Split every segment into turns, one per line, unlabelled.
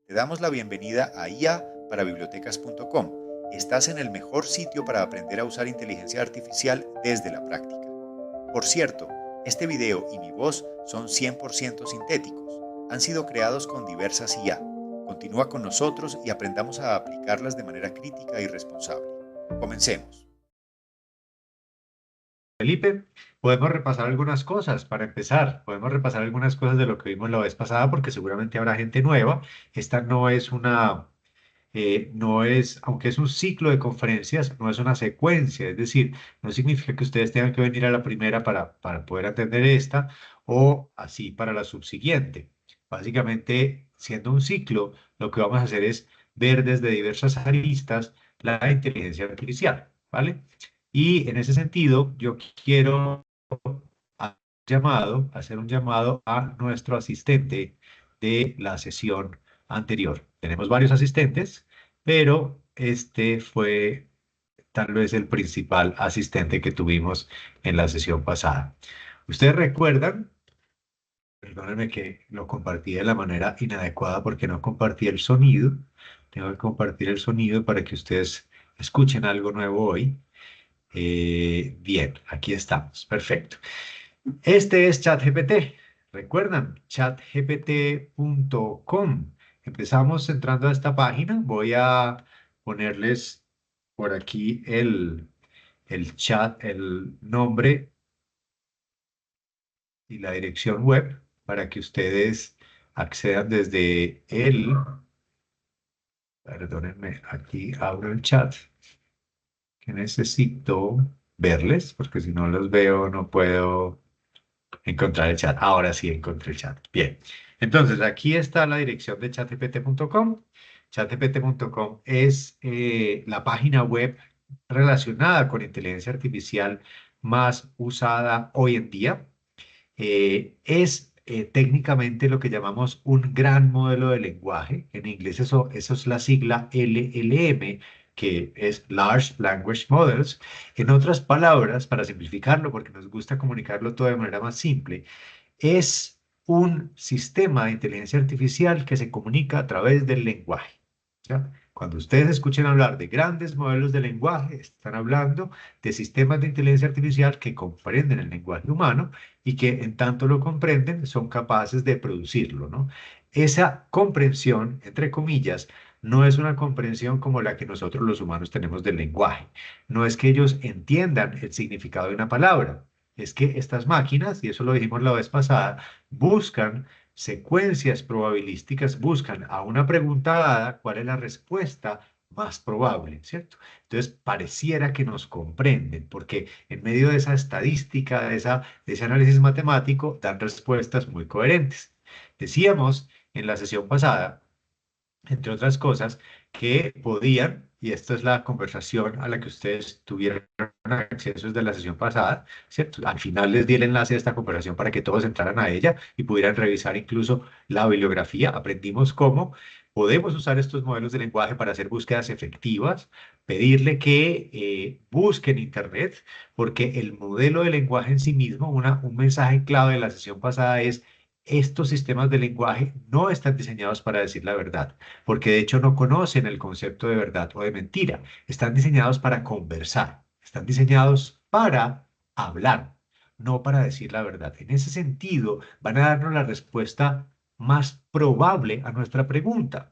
Te damos la bienvenida a IA para bibliotecas.com. Estás en el mejor sitio para aprender a usar inteligencia artificial desde la práctica. Por cierto, este video y mi voz son 100% sintéticos. Han sido creados con diversas IA. Continúa con nosotros y aprendamos a aplicarlas de manera crítica y responsable. Comencemos.
Felipe, podemos repasar algunas cosas para empezar. Podemos repasar algunas cosas de lo que vimos la vez pasada porque seguramente habrá gente nueva. Esta no es, aunque es un ciclo de conferencias, no es una secuencia. Es decir, no significa que ustedes tengan que venir a la primera para poder atender esta o así para la subsiguiente. Básicamente, siendo un ciclo, lo que vamos a hacer es ver desde diversas aristas la inteligencia artificial, ¿vale? Y en ese sentido, yo quiero hacer un llamado a nuestro asistente de la sesión anterior. Tenemos varios asistentes, pero este fue tal vez el principal asistente que tuvimos en la sesión pasada. ¿Ustedes recuerdan? Perdónenme que lo compartí de la manera inadecuada porque no compartí el sonido. Tengo que compartir el sonido para que ustedes escuchen algo nuevo hoy. Bien, aquí estamos. Perfecto. Este es ChatGPT. ¿Recuerdan? ChatGPT.com. Empezamos entrando a esta página. Voy a ponerles por aquí el chat, el nombre y la dirección web para que ustedes accedan desde el... Perdónenme, aquí abro el chat que necesito verles porque si no los veo no puedo encontrar el chat. Ahora sí encontré el chat. Bien. Entonces, aquí está la dirección de chatgpt.com. Chatgpt.com es la página web relacionada con inteligencia artificial más usada hoy en día. Es técnicamente lo que llamamos un gran modelo de lenguaje. En inglés eso es la sigla LLM, que es Large Language Models. En otras palabras, para simplificarlo, porque nos gusta comunicarlo todo de manera más simple, es un sistema de inteligencia artificial que se comunica a través del lenguaje. ¿Ya? Cuando ustedes escuchen hablar de grandes modelos de lenguaje, están hablando de sistemas de inteligencia artificial que comprenden el lenguaje humano y que en tanto lo comprenden son capaces de producirlo, ¿no? Esa comprensión, entre comillas, no es una comprensión como la que nosotros los humanos tenemos del lenguaje. No es que ellos entiendan el significado de una palabra, es que estas máquinas, y eso lo dijimos la vez pasada, buscan secuencias probabilísticas, buscan a una pregunta dada cuál es la respuesta más probable, ¿cierto? Entonces, pareciera que nos comprenden, porque en medio de esa estadística, de ese análisis matemático, dan respuestas muy coherentes. Decíamos en la sesión pasada entre otras cosas, que podían, y esta es la conversación a la que ustedes tuvieron acceso desde la sesión pasada, ¿cierto? Al final les di el enlace de esta conversación para que todos entraran a ella y pudieran revisar incluso la bibliografía. Aprendimos cómo podemos usar estos modelos de lenguaje para hacer búsquedas efectivas, pedirle que busquen Internet, porque el modelo de lenguaje en sí mismo, un mensaje clave de la sesión pasada es: estos sistemas de lenguaje no están diseñados para decir la verdad, porque de hecho no conocen el concepto de verdad o de mentira. Están diseñados para conversar, están diseñados para hablar, no para decir la verdad. En ese sentido, van a darnos la respuesta más probable a nuestra pregunta.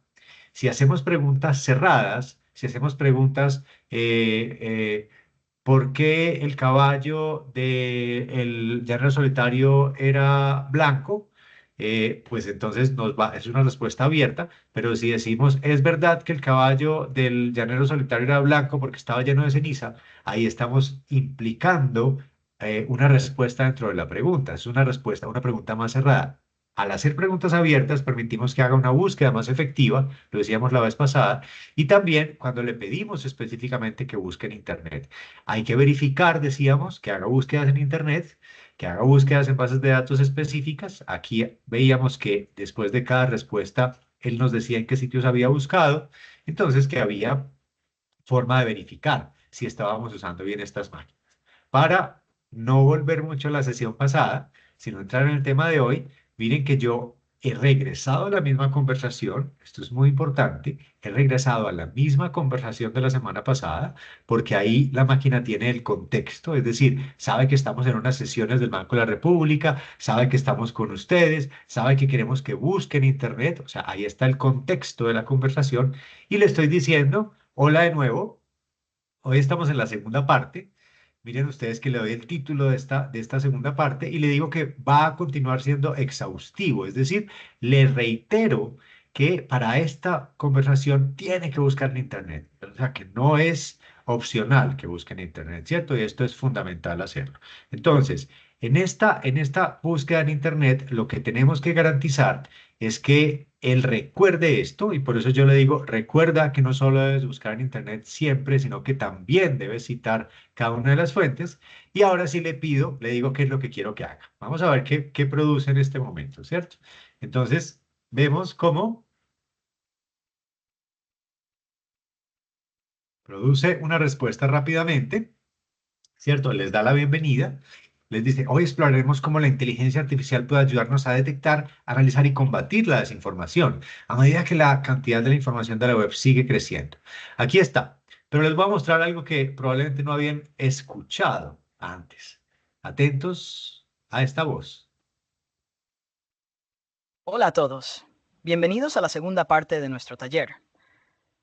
Si hacemos preguntas cerradas, si hacemos preguntas, ¿por qué el caballo del llanero solitario era blanco? Pues entonces es una respuesta abierta, pero si decimos, es verdad que el caballo del llanero solitario era blanco porque estaba lleno de ceniza, ahí estamos implicando una respuesta dentro de la pregunta. Es una respuesta, una pregunta más cerrada. Al hacer preguntas abiertas, permitimos que haga una búsqueda más efectiva, lo decíamos la vez pasada, y también cuando le pedimos específicamente que busque en Internet. Hay que verificar, decíamos, que haga búsquedas en Internet, que haga búsquedas en bases de datos específicas. Aquí veíamos que después de cada respuesta, él nos decía en qué sitios había buscado, entonces que había forma de verificar si estábamos usando bien estas máquinas. Para no volver mucho a la sesión pasada, sino entrar en el tema de hoy, miren que yo he regresado a la misma conversación, esto es muy importante, he regresado a la misma conversación de la semana pasada, porque ahí la máquina tiene el contexto, es decir, sabe que estamos en unas sesiones del Banco de la República, sabe que estamos con ustedes, sabe que queremos que busquen Internet, o sea, ahí está el contexto de la conversación y le estoy diciendo, hola de nuevo, hoy estamos en la segunda parte. Miren ustedes que le doy el título de esta segunda parte y le digo que va a continuar siendo exhaustivo, es decir, le reitero que para esta conversación tiene que buscar en Internet, o sea, que no es opcional que busque en Internet, ¿cierto? Y esto es fundamental hacerlo. Entonces, en esta búsqueda en Internet, lo que tenemos que garantizar es que él recuerde esto y por eso yo le digo, recuerda que no solo debes buscar en Internet siempre, sino que también debes citar cada una de las fuentes. Y ahora sí le pido, le digo qué es lo que quiero que haga. Vamos a ver qué produce en este momento, ¿cierto? Entonces, vemos cómo produce una respuesta rápidamente, ¿cierto? Les da la bienvenida. Les dice, hoy exploraremos cómo la inteligencia artificial puede ayudarnos a detectar, analizar y combatir la desinformación a medida que la cantidad de la información de la web sigue creciendo. Aquí está, pero les voy a mostrar algo que probablemente no habían escuchado antes. Atentos a esta voz.
Hola a todos. Bienvenidos a la segunda parte de nuestro taller.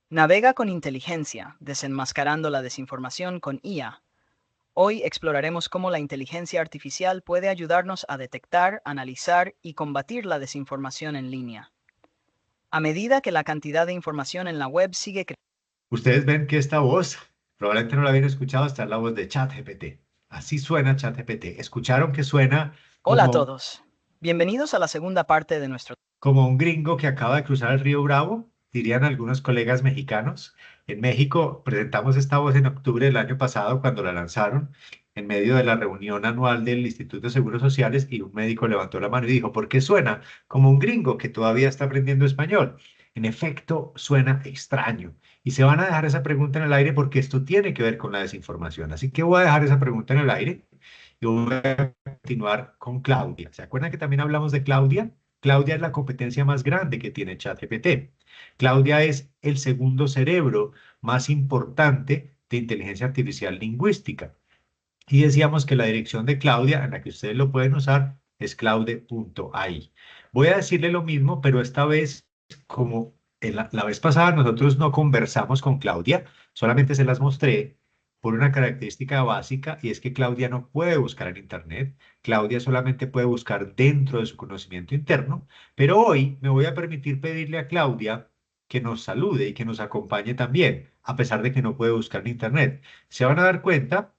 Navega con inteligencia, desenmascarando la desinformación con IA. Hoy exploraremos cómo la inteligencia artificial puede ayudarnos a detectar, analizar y combatir la desinformación en línea. A medida que la cantidad de información en la web sigue creciendo.
Ustedes ven que esta voz, probablemente no la habían escuchado, está en la voz de ChatGPT. Así suena ChatGPT. ¿Escucharon que suena
Hola a
como
todos. Bienvenidos a la segunda parte de nuestro.
como un gringo que acaba de cruzar el río Bravo, dirían algunos colegas mexicanos? En México presentamos esta voz en octubre del año pasado cuando la lanzaron en medio de la reunión anual del Instituto de Seguros Sociales y un médico levantó la mano y dijo, ¿por qué suena como un gringo que todavía está aprendiendo español? En efecto, suena extraño. Y se van a dejar esa pregunta en el aire porque esto tiene que ver con la desinformación. Así que voy a dejar esa pregunta en el aire y voy a continuar con Claudia. ¿Se acuerdan que también hablamos de Claudia? Claudia es la competencia más grande que tiene ChatGPT. Claudia es el segundo cerebro más importante de inteligencia artificial lingüística. Y decíamos que la dirección de Claudia, en la que ustedes lo pueden usar, es claude.ai. Voy a decirle lo mismo, pero esta vez, como la vez pasada nosotros no conversamos con Claudia, solamente se las mostré por una característica básica y es que Claudia no puede buscar en Internet. Claudia solamente puede buscar dentro de su conocimiento interno, pero hoy me voy a permitir pedirle a Claudia que nos salude y que nos acompañe también, a pesar de que no puede buscar en Internet. Se van a dar cuenta.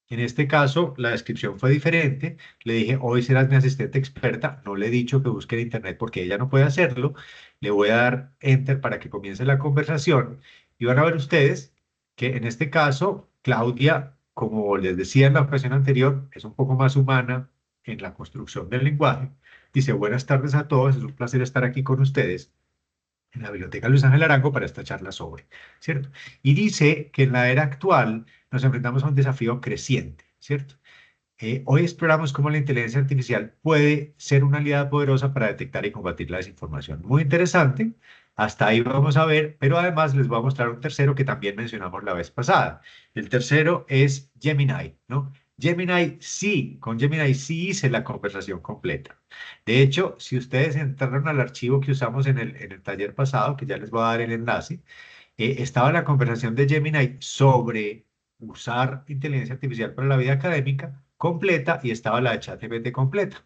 En este caso, la descripción fue diferente. Le dije, hoy serás mi asistente experta. No le he dicho que busque en internet porque ella no puede hacerlo. Le voy a dar enter para que comience la conversación. Y van a ver ustedes que en este caso, Claudia, como les decía en la ocasión anterior, es un poco más humana en la construcción del lenguaje. Dice, buenas tardes a todos. Es un placer estar aquí con ustedes en la Biblioteca Luis Ángel Arango para esta charla sobre, ¿cierto? Y dice que en la era actual nos enfrentamos a un desafío creciente, ¿cierto? Hoy exploramos cómo la inteligencia artificial puede ser una aliada poderosa para detectar y combatir la desinformación. Muy interesante, hasta ahí vamos a ver, pero además les voy a mostrar un tercero que también mencionamos la vez pasada. El tercero es Gemini, ¿no? Gemini sí, con Gemini sí hice la conversación completa. De hecho, si ustedes entraron al archivo que usamos en el taller pasado, que ya les voy a dar el enlace, estaba la conversación de Gemini sobre usar inteligencia artificial para la vida académica completa y estaba la de ChatGPT completa.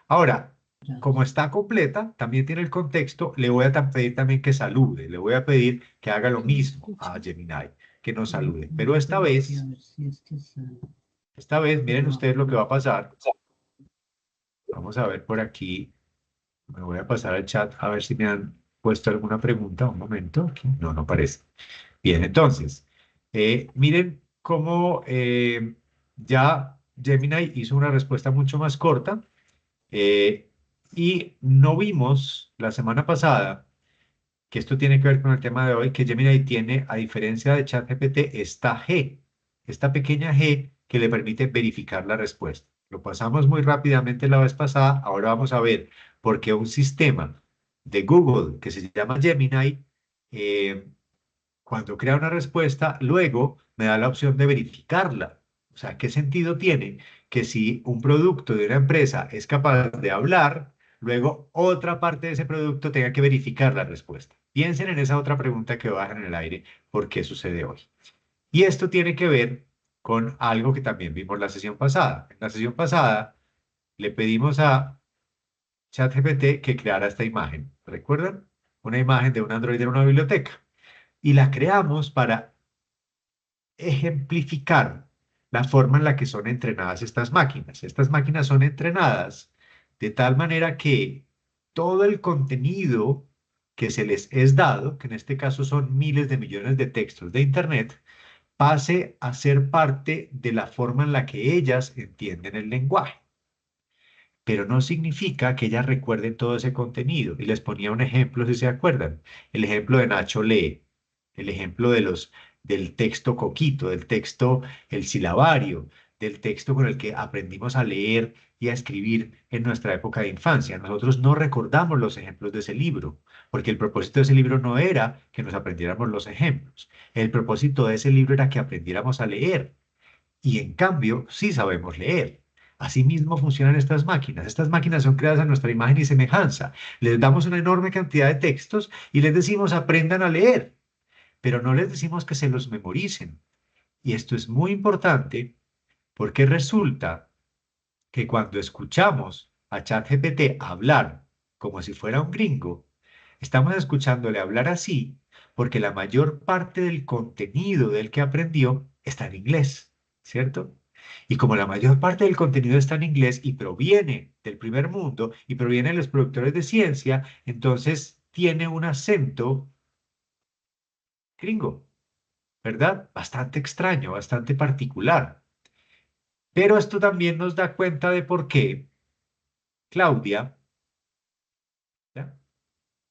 Ahora, como está completa, también tiene el contexto, le voy a pedir también que salude, le voy a pedir que haga lo mismo a Gemini, que nos salude. Pero esta vez, miren ustedes lo que va a pasar. Vamos a ver por aquí. Me voy a pasar al chat a ver si me han puesto alguna pregunta. Un momento. Aquí. No, no parece. Bien, entonces, miren cómo ya Gemini hizo una respuesta mucho más corta y no vimos la semana pasada, que esto tiene que ver con el tema de hoy, que Gemini tiene, a diferencia de ChatGPT, esta G, esta pequeña G que le permite verificar la respuesta. Lo pasamos muy rápidamente la vez pasada. Ahora vamos a ver por qué un sistema de Google que se llama Gemini, eh, cuando crea una respuesta, luego me da la opción de verificarla. O sea, ¿qué sentido tiene que si un producto de una empresa es capaz de hablar, luego otra parte de ese producto tenga que verificar la respuesta? Piensen en esa otra pregunta que baja en el aire, ¿por qué sucede hoy? Y esto tiene que ver con algo que también vimos la sesión pasada. En la sesión pasada le pedimos a ChatGPT que creara esta imagen. ¿Recuerdan? Una imagen de un Android en una biblioteca. Y la creamos para ejemplificar la forma en la que son entrenadas estas máquinas. Estas máquinas son entrenadas de tal manera que todo el contenido que se les es dado, que en este caso son miles de millones de textos de Internet, pase a ser parte de la forma en la que ellas entienden el lenguaje. Pero no significa que ellas recuerden todo ese contenido. Y les ponía un ejemplo, si se acuerdan. El ejemplo de Nacho Lee, el ejemplo del texto coquito, del texto, el silabario, del texto con el que aprendimos a leer y a escribir en nuestra época de infancia. Nosotros no recordamos los ejemplos de ese libro, porque el propósito de ese libro no era que nos aprendiéramos los ejemplos. El propósito de ese libro era que aprendiéramos a leer. Y en cambio, sí sabemos leer. Asimismo funcionan estas máquinas. Estas máquinas son creadas a nuestra imagen y semejanza. Les damos una enorme cantidad de textos y les decimos aprendan a leer, pero no les decimos que se los memoricen. Y esto es muy importante porque resulta que cuando escuchamos a ChatGPT hablar como si fuera un gringo, estamos escuchándole hablar así porque la mayor parte del contenido del que aprendió está en inglés, ¿cierto? Y como la mayor parte del contenido está en inglés y proviene del primer mundo y proviene de los productores de ciencia, entonces tiene un acento gringo, ¿verdad? Bastante extraño, bastante particular. Pero esto también nos da cuenta de por qué Claudia, ¿ya?,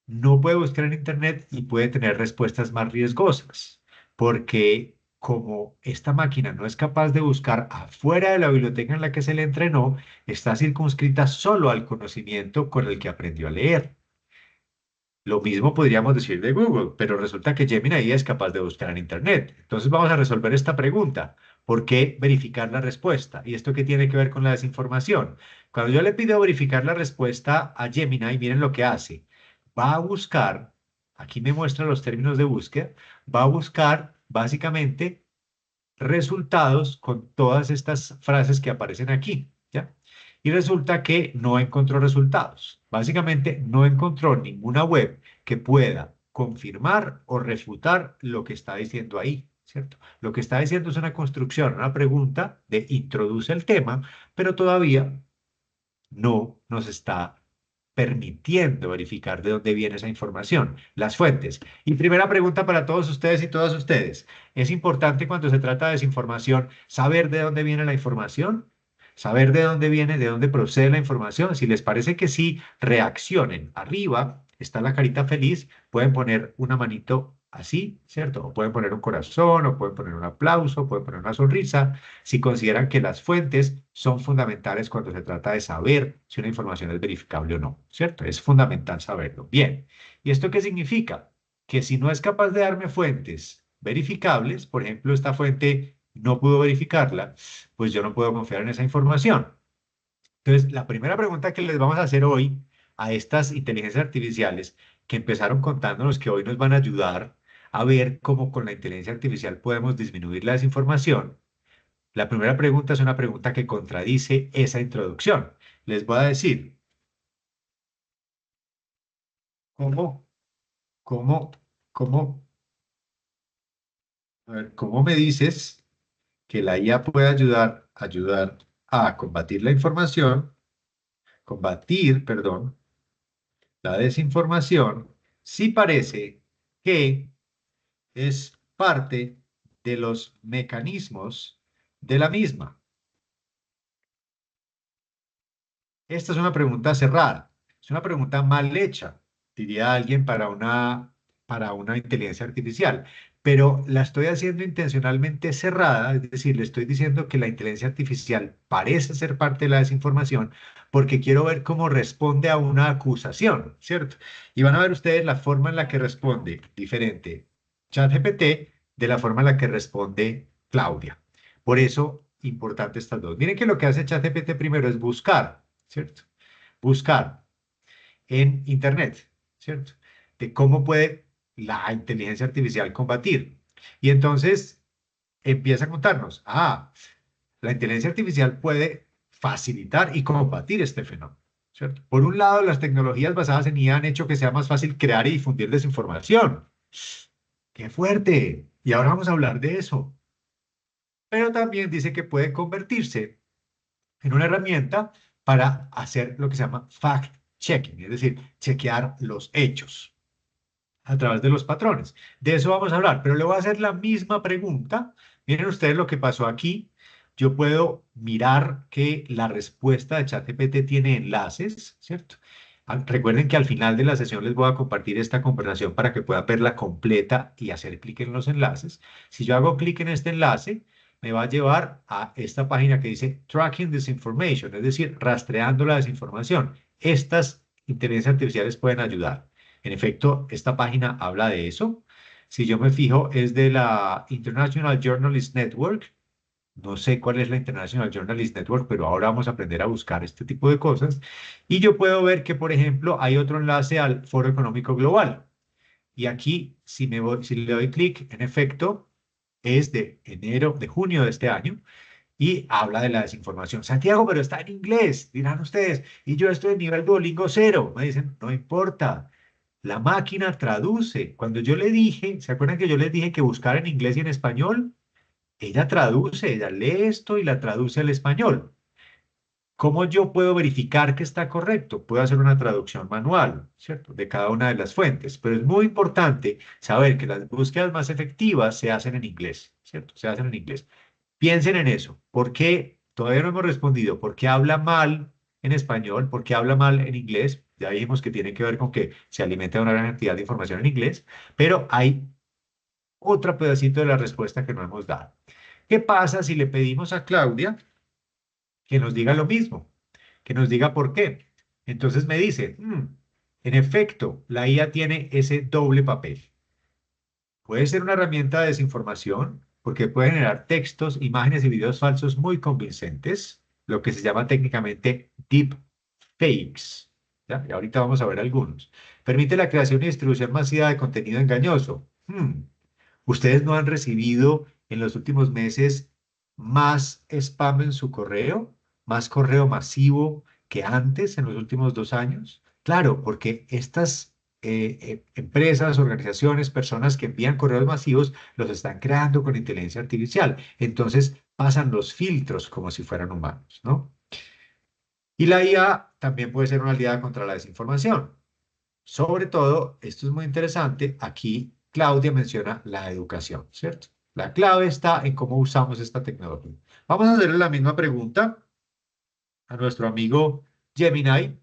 no puede buscar en Internet y puede tener respuestas más riesgosas, porque como esta máquina no es capaz de buscar afuera de la biblioteca en la que se le entrenó, está circunscrita solo al conocimiento con el que aprendió a leer. Lo mismo podríamos decir de Google, pero resulta que Gemini es capaz de buscar en Internet. Entonces vamos a resolver esta pregunta. ¿Por qué verificar la respuesta? ¿Y esto qué tiene que ver con la desinformación? Cuando yo le pido verificar la respuesta a Gemini, miren lo que hace. Va a buscar, aquí me muestra los términos de búsqueda, va a buscar básicamente resultados con todas estas frases que aparecen aquí, ¿ya? Y resulta que no encontró resultados. Básicamente no encontró ninguna web que pueda confirmar o refutar lo que está diciendo ahí, ¿cierto? Lo que está diciendo es una construcción, una pregunta de introduce el tema, pero todavía no nos está permitiendo verificar de dónde viene esa información, las fuentes. Y primera pregunta para todos ustedes y todas ustedes. ¿Es importante cuando se trata de desinformación saber de dónde viene la información? Saber de dónde viene, de dónde procede la información. Si les parece que sí, reaccionen. Arriba está la carita feliz. Pueden poner una manito así, ¿cierto? O pueden poner un corazón, o pueden poner un aplauso, o pueden poner una sonrisa, si consideran que las fuentes son fundamentales cuando se trata de saber si una información es verificable o no, ¿cierto? Es fundamental saberlo. Bien, ¿y esto qué significa? Que si no es capaz de darme fuentes verificables, por ejemplo, esta fuente no pudo verificarla, pues yo no puedo confiar en esa información. Entonces, la primera pregunta que les vamos a hacer hoy a estas inteligencias artificiales que empezaron contándonos que hoy nos van a ayudar a ver cómo con la inteligencia artificial podemos disminuir la desinformación. La primera pregunta es una pregunta que contradice esa introducción. Les voy a decir, ¿cómo, cómo, cómo, a ver, cómo me dices que la IA puede ayudar a combatir la información, combatir, perdón, la desinformación, si parece que es parte de los mecanismos de la misma? Esta es una pregunta cerrada, es una pregunta mal hecha, diría alguien para una para una inteligencia artificial, pero la estoy haciendo intencionalmente cerrada, es decir, le estoy diciendo que la inteligencia artificial parece ser parte de la desinformación porque quiero ver cómo responde a una acusación, ¿cierto? Y van a ver ustedes la forma en la que responde diferente ChatGPT de la forma en la que responde Claudia. Por eso, importante estas dos. Miren que lo que hace ChatGPT primero es buscar, ¿cierto? Buscar en Internet, ¿cierto? De cómo puede la inteligencia artificial combatir. Y entonces empieza a contarnos, la inteligencia artificial puede facilitar y combatir este fenómeno, ¿cierto? Por un lado, las tecnologías basadas en IA han hecho que sea más fácil crear y difundir desinformación. ¡Qué fuerte! Y ahora vamos a hablar de eso. Pero también dice que puede convertirse en una herramienta para hacer lo que se llama fact-checking, es decir, chequear los hechos a través de los patrones. De eso vamos a hablar, pero le voy a hacer la misma pregunta. Miren ustedes lo que pasó aquí. Yo puedo mirar que la respuesta de ChatGPT tiene enlaces, ¿cierto? Recuerden que al final de la sesión les voy a compartir esta conversación para que puedan verla completa y hacer clic en los enlaces. Si yo hago clic en este enlace, me va a llevar a esta página que dice Tracking Disinformation, es decir, rastreando la desinformación. Estas inteligencias artificiales pueden ayudar. En efecto, esta página habla de eso. Si yo me fijo, es de la International Journalist Network. No sé cuál es la International Journalist Network, pero ahora vamos a aprender a buscar este tipo de cosas. Y yo puedo ver que, por ejemplo, hay otro enlace al Foro Económico Global. Y aquí, si le doy clic, en efecto, es de enero, de junio de este año y habla de la desinformación. Santiago, pero está en inglés, dirán ustedes, y yo estoy en nivel Duolingo cero. Me dicen, no importa, la máquina traduce. Cuando yo le dije, ¿se acuerdan que yo les dije que buscar en inglés y en español? Ella traduce, ella lee esto y la traduce al español. ¿Cómo yo puedo verificar que está correcto? Puedo hacer una traducción manual, ¿cierto? De cada una de las fuentes, pero es muy importante saber que las búsquedas más efectivas se hacen en inglés, ¿cierto? Se hacen en inglés. Piensen en eso. ¿Por qué? Todavía no hemos respondido. ¿Por qué habla mal en español? ¿Por qué habla mal en inglés? Ya dijimos que tiene que ver con que se alimenta de una gran cantidad de información en inglés, pero hay otro pedacito de la respuesta que no hemos dado. ¿Qué pasa si le pedimos a Claudia que nos diga lo mismo? Que nos diga por qué. Entonces me dice, en efecto, la IA tiene ese doble papel. Puede ser una herramienta de desinformación porque puede generar textos, imágenes y videos falsos muy convincentes, lo que se llama técnicamente deep fakes. ¿Ya? Y ahorita vamos a ver algunos. Permite la creación y distribución masiva de contenido engañoso. ¿Ustedes no han recibido en los últimos meses más spam en su correo? ¿Más correo masivo que antes en los últimos 2 años? Claro, porque estas empresas, organizaciones, personas que envían correos masivos los están creando con inteligencia artificial. Entonces pasan los filtros como si fueran humanos, ¿no? Y la IA también puede ser una aliada contra la desinformación. Sobre todo, esto es muy interesante, aquí Claudia menciona la educación, ¿cierto? La clave está en cómo usamos esta tecnología. Vamos a hacerle la misma pregunta a nuestro amigo Gemini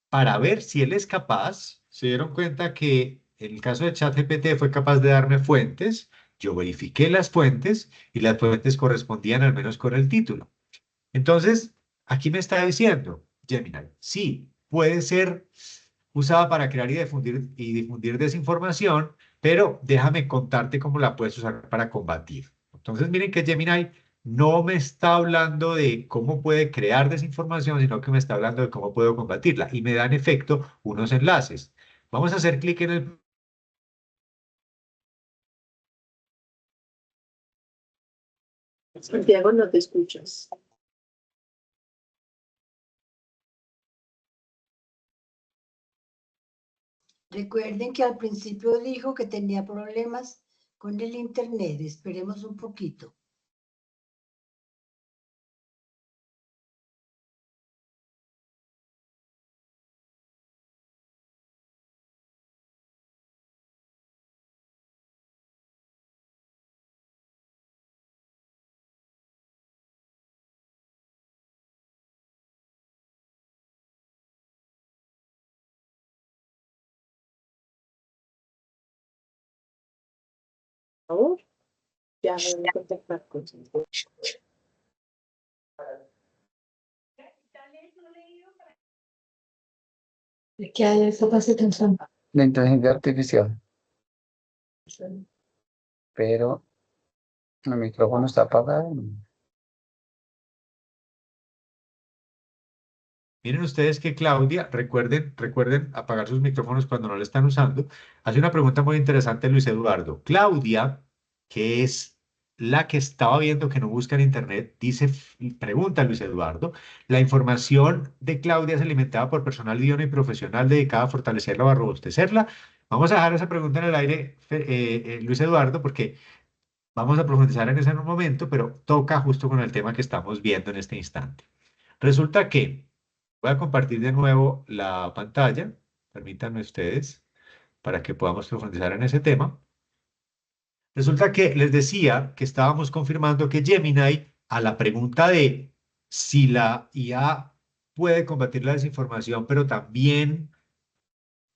para ver si él es capaz. Se dieron cuenta que en el caso de ChatGPT fue capaz de darme fuentes, yo verifiqué las fuentes y las fuentes correspondían al menos con el título. Entonces, aquí me está diciendo Gemini, sí, puede ser usada para crear y difundir desinformación, pero déjame contarte cómo la puedes usar para combatir. Entonces, miren que Gemini no me está hablando de cómo puede crear desinformación, sino que me está hablando de cómo puedo combatirla y me da en efecto unos enlaces. Vamos a hacer clic en el...
Santiago, no te escuchas.
Recuerden que al principio dijo que tenía problemas con el internet. Esperemos un poquito.
Por favor, ya me voy a contactar con su.
¿Qué hay esta presentación?
La inteligencia artificial, pero el micrófono está apagado.
Miren ustedes que Claudia, recuerden apagar sus micrófonos cuando no lo están usando. Hace una pregunta muy interesante Luis Eduardo. Claudia, que es la que estaba viendo que no busca en internet, pregunta a Luis Eduardo, la información de Claudia es alimentada por personal idóneo y profesional dedicado a fortalecerla o a robustecerla. Vamos a dejar esa pregunta en el aire, Luis Eduardo, porque vamos a profundizar en eso en un momento, pero toca justo con el tema que estamos viendo en este instante. Resulta que voy a compartir de nuevo la pantalla, permítanme ustedes, para que podamos profundizar en ese tema. Resulta que les decía que estábamos confirmando que Gemini, a la pregunta de si la IA puede combatir la desinformación, pero también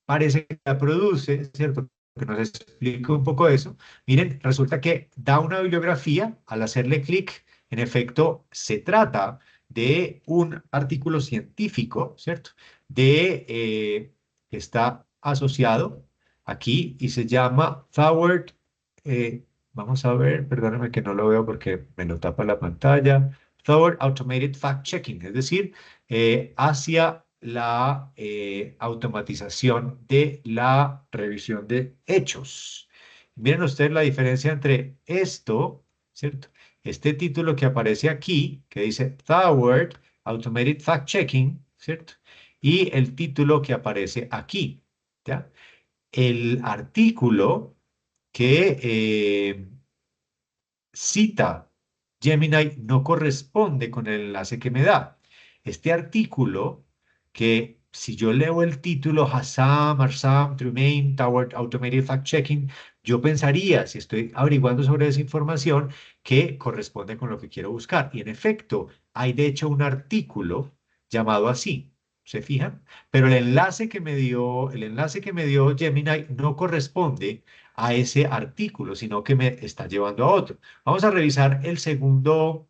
parece que la produce, ¿cierto? Que nos explique un poco eso. Miren, resulta que da una bibliografía al hacerle clic. En efecto, se trata de un artículo científico, ¿cierto? Que está asociado aquí y se llama Forward. Vamos a ver, perdóname que no lo veo porque me lo tapa la pantalla. Forward Automated Fact Checking, es decir, hacia la automatización de la revisión de hechos. Miren ustedes la diferencia entre esto, ¿cierto? Este título que aparece aquí, que dice Forward Automated Fact Checking, ¿cierto? Y el título que aparece aquí, ¿ya? El artículo que cita Gemini no corresponde con el enlace que me da. Este artículo, que si yo leo el título Hassam, Arsam, Tremaine, Toward Automated Fact Checking, yo pensaría, si estoy averiguando sobre esa información, que corresponde con lo que quiero buscar. Y en efecto, hay de hecho un artículo llamado así. ¿Se fijan? Pero el enlace que me dio Gemini no corresponde a ese artículo, sino que me está llevando a otro. Vamos a revisar el segundo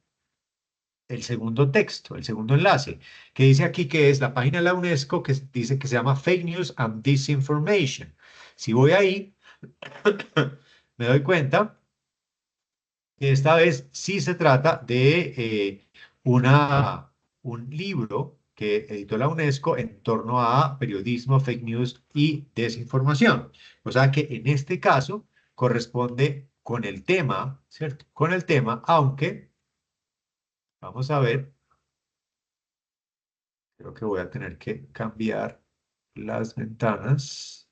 texto, el segundo enlace, que dice aquí que es la página de la UNESCO que dice que se llama Fake News and Disinformation. Si voy ahí, me doy cuenta que esta vez sí se trata de un libro que editó la UNESCO en torno a periodismo, fake news y desinformación. O sea que en este caso corresponde con el tema, ¿cierto? Con el tema, aunque, vamos a ver, creo que voy a tener que cambiar las ventanas,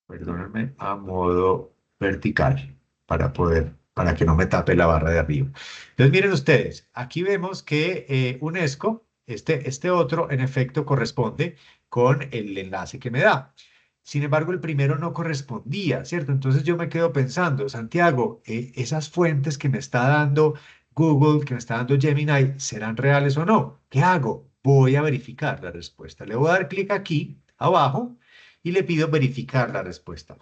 perdónenme, a modo vertical para que no me tape la barra de arriba. Entonces, miren ustedes, aquí vemos que UNESCO, este otro, en efecto, corresponde con el enlace que me da. Sin embargo, el primero no correspondía, ¿cierto? Entonces yo me quedo pensando, Santiago, esas fuentes que me está dando Google, que me está dando Gemini, ¿serán reales o no? ¿Qué hago? Voy a verificar la respuesta. Le voy a dar clic aquí, abajo, y le pido verificar la respuesta.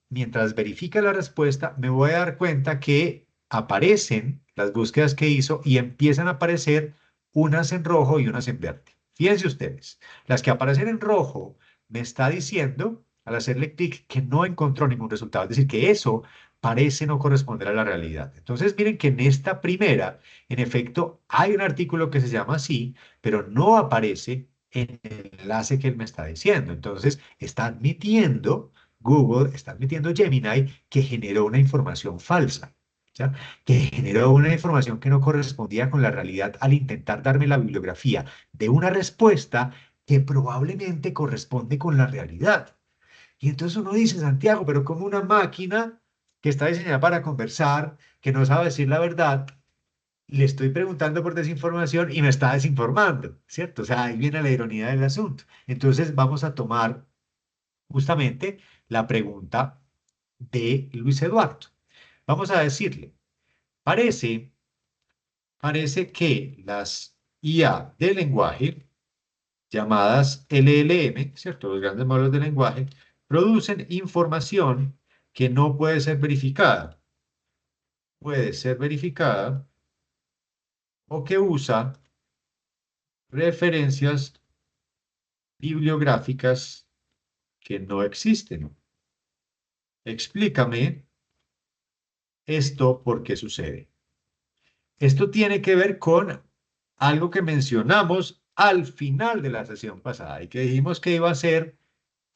Mientras verifica la respuesta, me voy a dar cuenta que aparecen las búsquedas que hizo y empiezan a aparecer unas en rojo y unas en verde. Fíjense ustedes, las que aparecen en rojo me está diciendo, al hacerle clic, que no encontró ningún resultado. Es decir, que eso parece no corresponder a la realidad. Entonces, miren que en esta primera, en efecto, hay un artículo que se llama así, pero no aparece en el enlace que él me está diciendo. Entonces, Google está admitiendo Gemini que generó una información falsa, ¿ya? Que generó una información que no correspondía con la realidad al intentar darme la bibliografía de una respuesta que probablemente corresponde con la realidad. Y entonces uno dice, Santiago, pero como una máquina que está diseñada para conversar, que no sabe decir la verdad, le estoy preguntando por desinformación y me está desinformando, ¿cierto? O sea, ahí viene la ironía del asunto. Entonces vamos a tomar justamente la pregunta de Luis Eduardo. Vamos a decirle, parece, parece que las IA de lenguaje, llamadas LLM, ¿cierto? Los grandes modelos de lenguaje, producen información que no puede ser verificada. Puede ser verificada o que usa referencias bibliográficas que no existen. Explícame esto por qué sucede. Esto tiene que ver con algo que mencionamos al final de la sesión pasada y que dijimos que iba a ser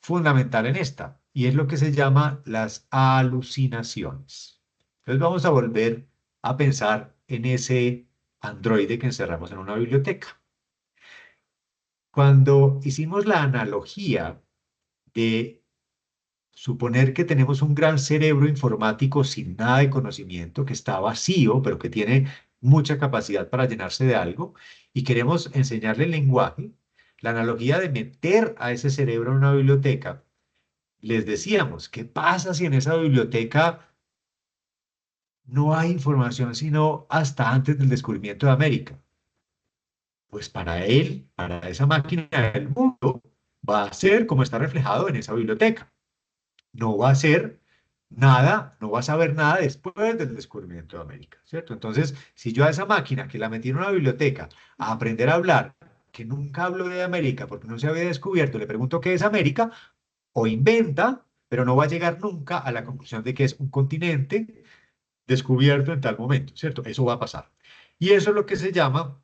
fundamental en esta, y es lo que se llama las alucinaciones. Entonces vamos a volver a pensar en ese androide que encerramos en una biblioteca. Cuando hicimos la analogía de suponer que tenemos un gran cerebro informático sin nada de conocimiento, que está vacío, pero que tiene mucha capacidad para llenarse de algo, y queremos enseñarle el lenguaje, la analogía de meter a ese cerebro en una biblioteca, les decíamos, ¿qué pasa si en esa biblioteca no hay información sino hasta antes del descubrimiento de América? Pues para él, para esa máquina, el mundo va a ser como está reflejado en esa biblioteca. No va a ser nada, no va a saber nada después del descubrimiento de América, ¿cierto? Entonces, si yo a esa máquina que la metí en una biblioteca a aprender a hablar, que nunca habló de América porque no se había descubierto, le pregunto qué es América, o inventa, pero no va a llegar nunca a la conclusión de que es un continente descubierto en tal momento, ¿cierto? Eso va a pasar. Y eso es lo que se llama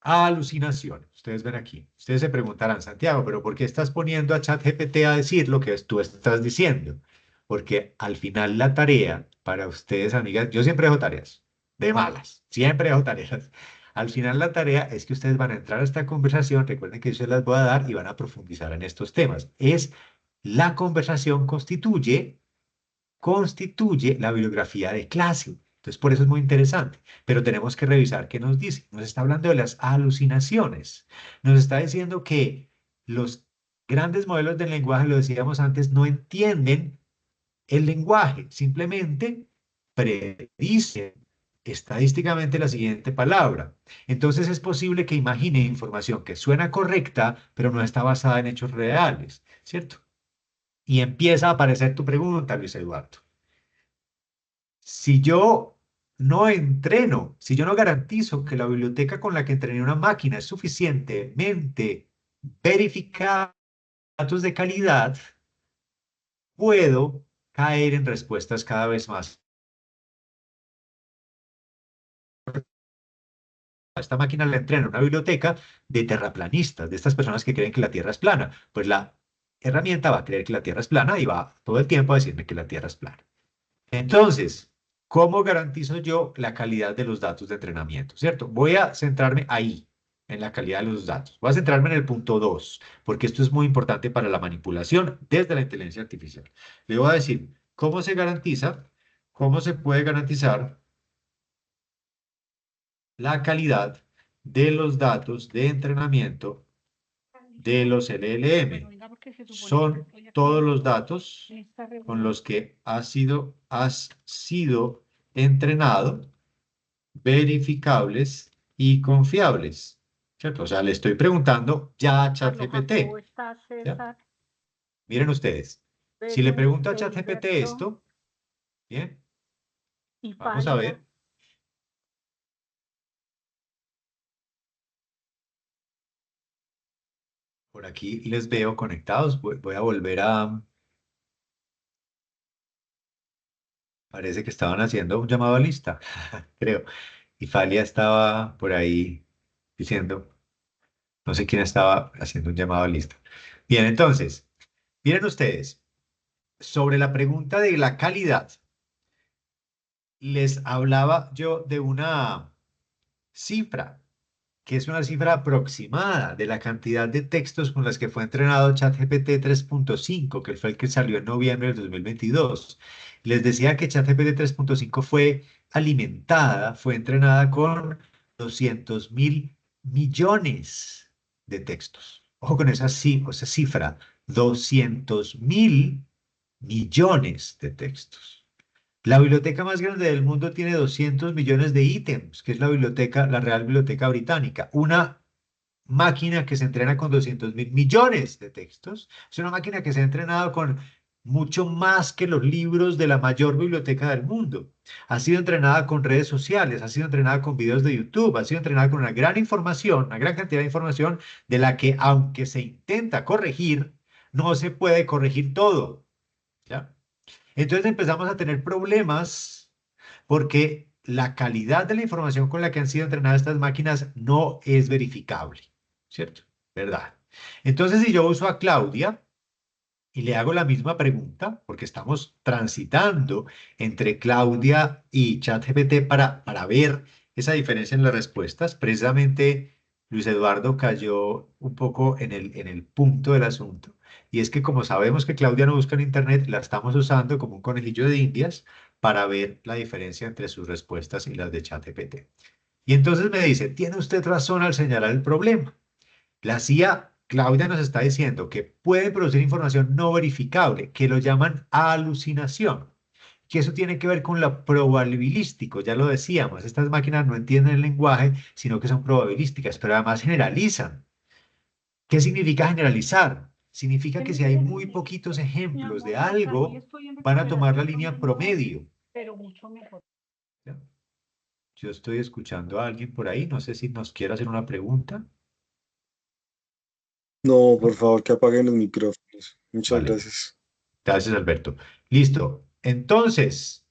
alucinaciones. Ustedes ven aquí. Ustedes se preguntarán, Santiago, pero ¿por qué estás poniendo a ChatGPT a decir lo que tú estás diciendo? Porque al final la tarea para ustedes, amigas, yo siempre dejo tareas, de malas, siempre dejo tareas. Al final la tarea es que ustedes van a entrar a esta conversación, recuerden que yo se las voy a dar y van a profundizar en estos temas. La conversación constituye la bibliografía de clase. Entonces, por eso es muy interesante. Pero tenemos que revisar qué nos dice. Nos está hablando de las alucinaciones. Nos está diciendo que los grandes modelos del lenguaje, lo decíamos antes, no entienden el lenguaje. Simplemente predicen estadísticamente la siguiente palabra. Entonces es posible que imagine información que suena correcta, pero no está basada en hechos reales, ¿cierto? Y empieza a aparecer tu pregunta, Luis Eduardo. Si yo no entreno, si yo no garantizo que la biblioteca con la que entrené una máquina es suficientemente verificada, datos de calidad, puedo caer en respuestas cada vez más. Esta máquina la entrena en una biblioteca de terraplanistas, de estas personas que creen que la Tierra es plana. Pues la herramienta va a creer que la Tierra es plana y va todo el tiempo a decirme que la Tierra es plana. Entonces, ¿cómo garantizo yo la calidad de los datos de entrenamiento? ¿Cierto? Voy a centrarme ahí, en la calidad de los datos. Voy a centrarme en el punto 2, porque esto es muy importante para la manipulación desde la inteligencia artificial. Le voy a decir, ¿cómo se garantiza? ¿Cómo se puede garantizar la calidad de los datos de entrenamiento de los LLM? Son todos los datos con los que has sido entrenado, verificables y confiables, ¿cierto? O sea, le estoy preguntando ya a ChatGPT. ¿Ya? Miren ustedes, si le pregunto a ChatGPT esto, bien, vamos a ver. Por aquí les veo conectados. Voy a volver a... Parece que estaban haciendo un llamado a lista, creo. Y Falia estaba por ahí diciendo, no sé quién estaba haciendo un llamado a lista. Bien, entonces, miren ustedes, sobre la pregunta de la calidad, les hablaba yo de una cifra, que es una cifra aproximada de la cantidad de textos con las que fue entrenado ChatGPT 3.5, que fue el que salió en noviembre del 2022. Les decía que ChatGPT 3.5 fue entrenada con 200.000 millones de textos. Ojo con esa cifra, 200.000 millones de textos. La biblioteca más grande del mundo tiene 200 millones de ítems, que es la Real Biblioteca Británica. Una máquina que se entrena con 200.000 millones de textos es una máquina que se ha entrenado con mucho más que los libros de la mayor biblioteca del mundo. Ha sido entrenada con redes sociales, ha sido entrenada con videos de YouTube, ha sido entrenada con una gran información, una gran cantidad de información de la que, aunque se intenta corregir, no se puede corregir todo, ¿ya? Entonces empezamos a tener problemas porque la calidad de la información con la que han sido entrenadas estas máquinas no es verificable, ¿cierto? ¿Verdad? Entonces, si yo uso a Claudia y le hago la misma pregunta, porque estamos transitando entre Claudia y ChatGPT para ver esa diferencia en las respuestas, precisamente Luis Eduardo cayó un poco en el punto del asunto. Y es que como sabemos que Claudia no busca en Internet, la estamos usando como un conejillo de Indias para ver la diferencia entre sus respuestas y las de ChatGPT. Y entonces me dice, tiene usted razón al señalar el problema. La CIA, Claudia nos está diciendo que puede producir información no verificable, que lo llaman alucinación, que eso tiene que ver con lo probabilístico, ya lo decíamos, estas máquinas no entienden el lenguaje, sino que son probabilísticas, pero además generalizan. ¿Qué significa generalizar? Significa que si hay muy poquitos ejemplos de algo, van a tomar la línea promedio. ¿Ya? Yo estoy escuchando a alguien por ahí, no sé si nos quiere hacer una pregunta.
No, por favor, que apaguen los micrófonos. Muchas
Vale,
gracias.
gracias Alberto. Listo. Entonces,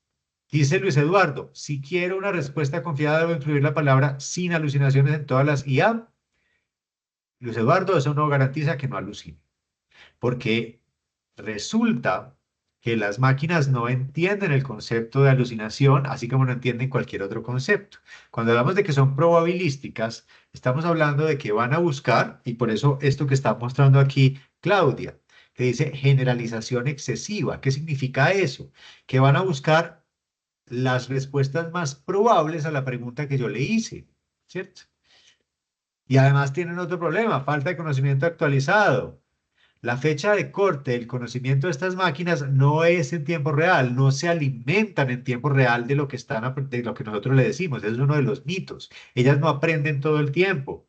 dice Luis Eduardo, si quiero una respuesta confiada, debo incluir la palabra sin alucinaciones en todas las IA. Luis Eduardo, eso no garantiza que no alucine, porque resulta que las máquinas no entienden el concepto de alucinación, así como no entienden cualquier otro concepto. Cuando hablamos de que son probabilísticas, estamos hablando de que van a buscar, y por eso esto que está mostrando aquí Claudia, que dice generalización excesiva. ¿Qué significa eso? Que van a buscar las respuestas más probables a la pregunta que yo le hice, ¿cierto? Y además tienen otro problema, falta de conocimiento actualizado. La fecha de corte del conocimiento de estas máquinas no es en tiempo real, no se alimentan en tiempo real de lo que de lo que nosotros le decimos. Ese es uno de los mitos. Ellas no aprenden todo el tiempo.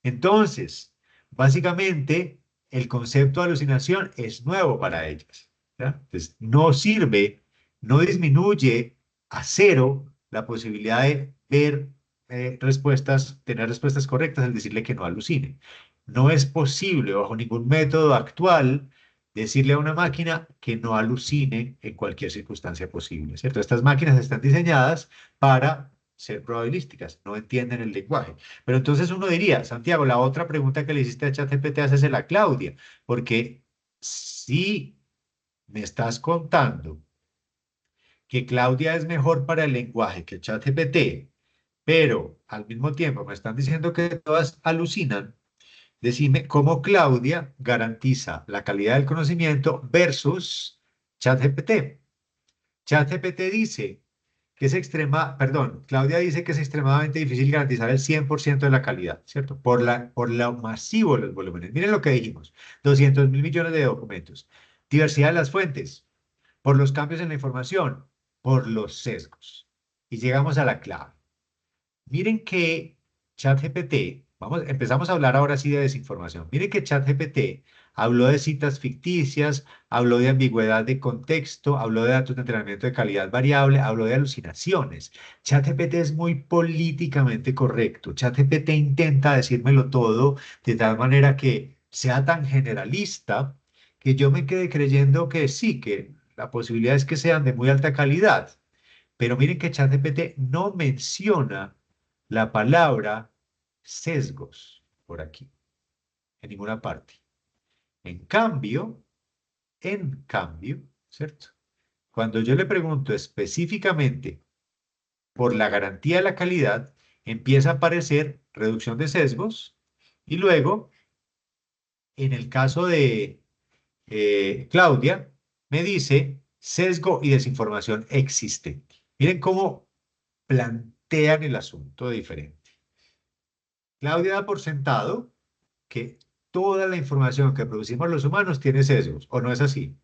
Entonces, básicamente, el concepto de alucinación es nuevo para ellas, ¿ya? Entonces, no sirve, no disminuye a cero la posibilidad de ver respuestas, tener respuestas correctas al decirle que no alucine. No es posible, bajo ningún método actual, decirle a una máquina que no alucine en cualquier circunstancia posible, ¿cierto? Estas máquinas están diseñadas para ser probabilísticas, no entienden el lenguaje. Pero entonces uno diría, Santiago, la otra pregunta que le hiciste a ChatGPT, hacésela a Claudia, porque si me estás contando que Claudia es mejor para el lenguaje que ChatGPT, pero al mismo tiempo me están diciendo que todas alucinan, decime cómo Claudia garantiza la calidad del conocimiento versus ChatGPT. ChatGPT dice que es Claudia dice que es extremadamente difícil garantizar el 100% de la calidad, ¿cierto? Por lo masivo de los volúmenes. Miren lo que dijimos, 200.000 millones de documentos. Diversidad de las fuentes, por los cambios en la información, por los sesgos. Y llegamos a la clave. Miren que ChatGPT, empezamos a hablar ahora sí de desinformación. Miren que ChatGPT habló de citas ficticias, habló de ambigüedad de contexto, habló de datos de entrenamiento de calidad variable, habló de alucinaciones. ChatGPT es muy políticamente correcto. ChatGPT intenta decírmelo todo de tal manera que sea tan generalista que yo me quede creyendo que sí, que la posibilidad es que sean de muy alta calidad. Pero miren que ChatGPT no menciona la palabra sesgos por aquí, en ninguna parte. En cambio, ¿cierto? Cuando yo le pregunto específicamente por la garantía de la calidad, empieza a aparecer reducción de sesgos y luego, en el caso de Claudia, me dice sesgo y desinformación existente. Miren cómo plantean el asunto diferente. Claudia da por sentado que toda la información que producimos los humanos tiene sesgos, ¿o no es así?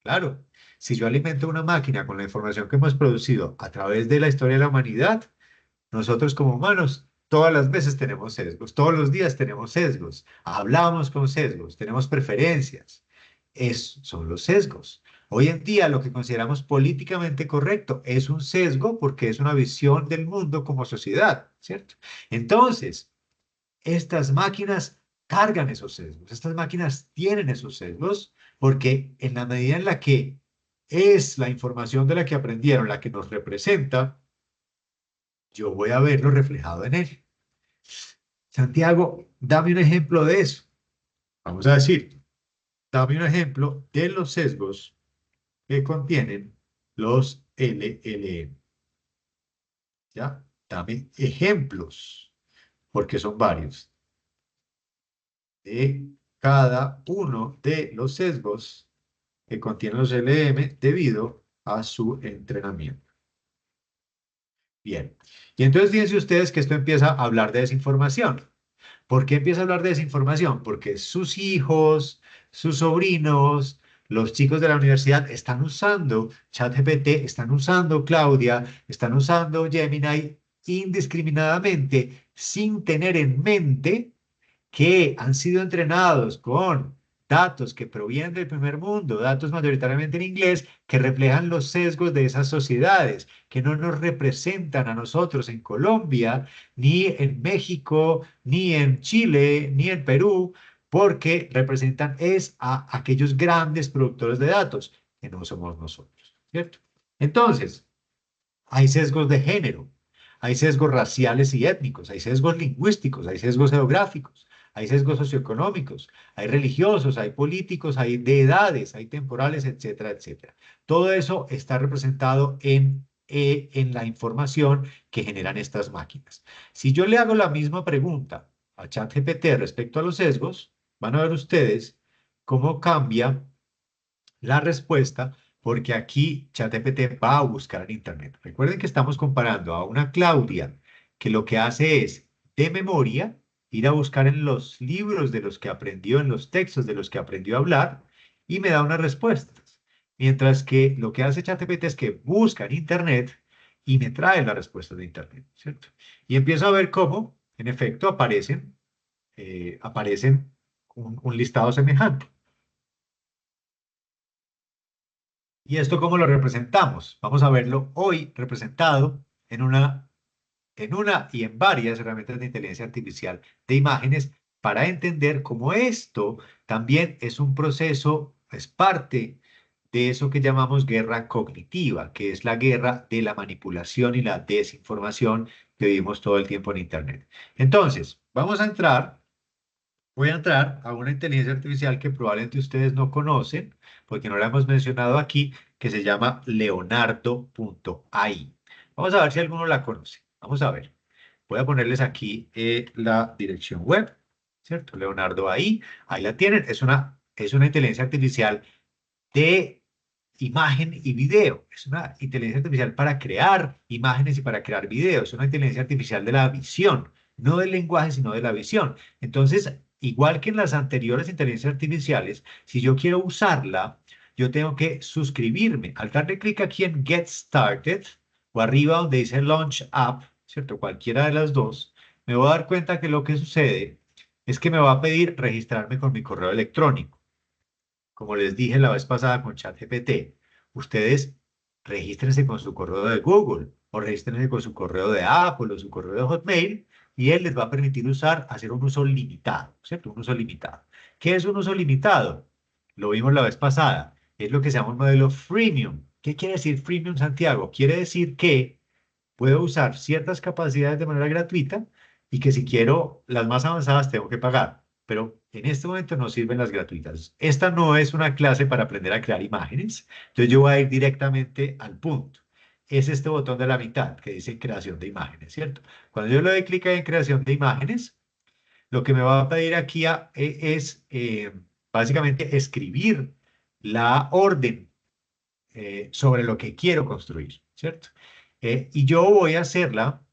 Claro, si yo alimento una máquina con la información que hemos producido a través de la historia de la humanidad, nosotros como humanos todas las veces tenemos sesgos, todos los días tenemos sesgos, hablamos con sesgos, tenemos preferencias. son los sesgos. Hoy en día lo que consideramos políticamente correcto es un sesgo porque es una visión del mundo como sociedad, ¿cierto? Entonces, estas máquinas cargan esos sesgos, estas máquinas tienen esos sesgos porque en la medida en la que es la información de la que aprendieron la que nos representa, yo voy a verlo reflejado en él. Santiago, dame un ejemplo de eso. Vamos a decir, dame un ejemplo de los sesgos que contienen los LLM. ¿Ya? Dame ejemplos, porque son varios, de cada uno de los sesgos que contienen los LLM debido a su entrenamiento. Bien. Y entonces fíjense ustedes que esto empieza a hablar de desinformación. ¿Por qué empieza a hablar de desinformación? Porque sus hijos, sus sobrinos, los chicos de la universidad están usando ChatGPT, están usando Claudia, están usando Gemini indiscriminadamente sin tener en mente que han sido entrenados con datos que provienen del primer mundo, datos mayoritariamente en inglés, que reflejan los sesgos de esas sociedades, que no nos representan a nosotros en Colombia, ni en México, ni en Chile, ni en Perú, porque representan es a aquellos grandes productores de datos, que no somos nosotros, ¿cierto? Entonces, hay sesgos de género, hay sesgos raciales y étnicos, hay sesgos lingüísticos, hay sesgos geográficos, hay sesgos socioeconómicos, hay religiosos, hay políticos, hay de edades, hay temporales, etcétera, etcétera. Todo eso está representado en la información que generan estas máquinas. Si yo le hago la misma pregunta a ChatGPT respecto a los sesgos, van a ver ustedes cómo cambia la respuesta, porque aquí ChatGPT va a buscar en Internet. Recuerden que estamos comparando a una Claudia que lo que hace es, de memoria, ir a buscar en los libros de los que aprendió, en los textos de los que aprendió a hablar, y me da unas respuestas. Mientras que lo que hace ChatGPT es que busca en Internet y me trae las respuestas de Internet, ¿cierto? Y empiezo a ver cómo, en efecto, aparecen un listado semejante. ¿Y esto cómo lo representamos? Vamos a verlo hoy representado en una y en varias herramientas de inteligencia artificial de imágenes para entender cómo esto también es un proceso, es parte de eso que llamamos guerra cognitiva, que es la guerra de la manipulación y la desinformación que vivimos todo el tiempo en Internet. Entonces, voy a entrar a una inteligencia artificial que probablemente ustedes no conocen, porque no la hemos mencionado aquí, que se llama Leonardo.ai. Vamos a ver si alguno la conoce. Vamos a ver. Voy a ponerles aquí la dirección web, ¿cierto? Leonardo ahí la tienen. Es una inteligencia artificial de imagen y video. Es una inteligencia artificial para crear imágenes y para crear videos. Es una inteligencia artificial de la visión, no del lenguaje, sino de la visión. Entonces, igual que en las anteriores inteligencias artificiales, si yo quiero usarla, yo tengo que suscribirme. Al darle clic aquí en Get Started o arriba donde dice Launch App, ¿cierto? Cualquiera de las dos, me voy a dar cuenta que lo que sucede es que me va a pedir registrarme con mi correo electrónico. Como les dije la vez pasada con ChatGPT, ustedes regístrense con su correo de Google o regístrense con su correo de Apple o su correo de Hotmail y él les va a permitir hacer un uso limitado, ¿cierto? Un uso limitado. ¿Qué es un uso limitado? Lo vimos la vez pasada. Es lo que se llama un modelo freemium. ¿Qué quiere decir freemium, Santiago? Quiere decir que puedo usar ciertas capacidades de manera gratuita y que si quiero las más avanzadas tengo que pagar. Pero en este momento no sirven las gratuitas. Esta no es una clase para aprender a crear imágenes. Entonces yo voy a ir directamente al punto. Es este botón de la mitad que dice creación de imágenes, ¿cierto? Cuando yo le doy clic en creación de imágenes, lo que me va a pedir aquí es básicamente escribir la orden sobre lo que quiero construir, ¿cierto? Y yo voy a hacerla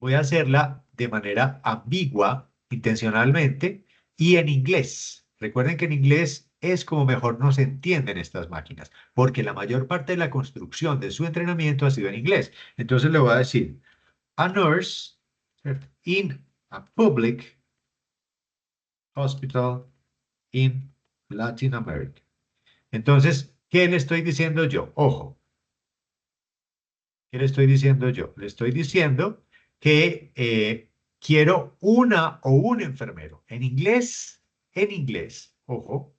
de manera ambigua, intencionalmente, y en inglés. Recuerden que en inglés es como mejor nos entienden estas máquinas, porque la mayor parte de la construcción de su entrenamiento ha sido en inglés. Entonces le voy a decir, a nurse, ¿cierto? In a public hospital in Latin America. Entonces, ¿qué le estoy diciendo yo? Ojo, ¿qué le estoy diciendo yo? Le estoy diciendo que quiero una o un enfermero. En inglés, ojo,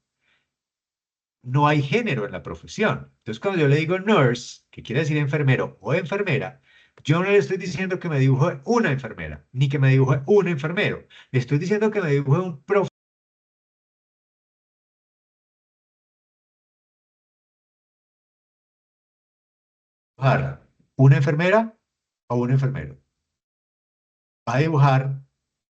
no hay género en la profesión. Entonces, cuando yo le digo nurse, que quiere decir enfermero o enfermera, yo no le estoy diciendo que me dibuje una enfermera, ni que me dibuje un enfermero. Le estoy diciendo que me dibuje un profesional. ¿Una enfermera o un enfermero? Va a dibujar,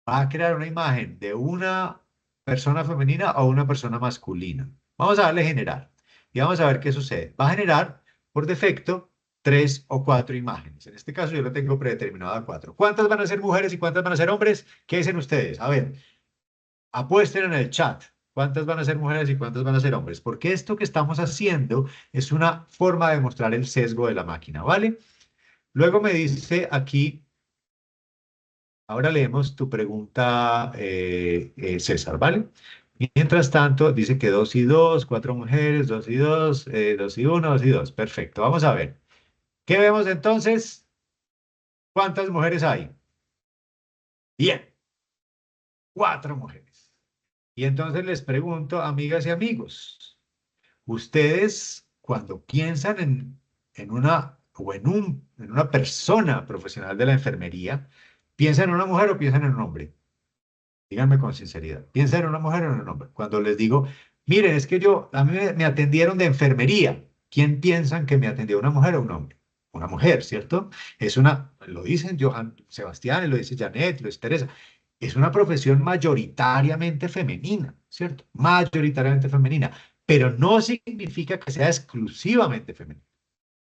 va a crear una imagen de una persona femenina o una persona masculina. Vamos a darle generar y vamos a ver qué sucede. Va a generar por defecto 3 o 4 imágenes. En este caso yo lo tengo predeterminado a 4. ¿Cuántas van a ser mujeres y cuántas van a ser hombres? ¿Qué dicen ustedes? A ver, apuesten en el chat. ¿Cuántas van a ser mujeres y cuántas van a ser hombres? Porque esto que estamos haciendo es una forma de mostrar el sesgo de la máquina, ¿vale? Luego me dice aquí, ahora leemos tu pregunta, César, ¿vale? Mientras tanto, dice que 2 y 2, 4 mujeres, 2 y 2, 2 y 1, 2 y 2. Perfecto, vamos a ver. ¿Qué vemos entonces? ¿Cuántas mujeres hay? Bien, 4 mujeres. Y entonces les pregunto, amigas y amigos, ustedes cuando piensan en una o en una persona profesional de la enfermería, ¿piensan en una mujer o piensan en un hombre? Díganme con sinceridad. ¿Piensan en una mujer o en un hombre? Cuando les digo, miren, es que a mí me atendieron de enfermería. ¿Quién piensan que me atendió, una mujer o un hombre? Una mujer, ¿cierto? Lo dicen Johan Sebastián, lo dice Janet, lo dice Teresa. Es una profesión mayoritariamente femenina, ¿cierto? Mayoritariamente femenina, pero no significa que sea exclusivamente femenina.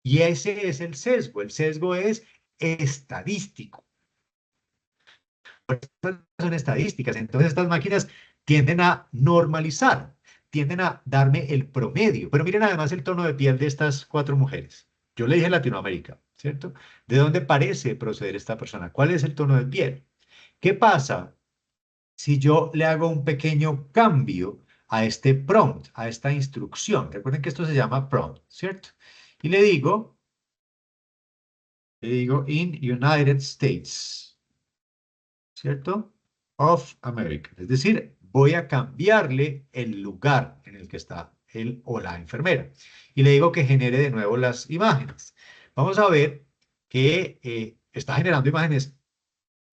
Y ese es el sesgo. El sesgo es estadístico. Son estadísticas. Entonces estas máquinas tienden a normalizar, tienden a darme el promedio. Pero miren además el tono de piel de estas 4 mujeres. Yo le dije Latinoamérica, ¿cierto? ¿De dónde parece proceder esta persona? ¿Cuál es el tono de piel? ¿Qué pasa si yo le hago un pequeño cambio a este prompt, a esta instrucción? Recuerden que esto se llama prompt, ¿cierto? Y le digo in United States, ¿cierto? Of America. Es decir, voy a cambiarle el lugar en el que está él o la enfermera. Y le digo que genere de nuevo las imágenes. Vamos a ver que está generando imágenes.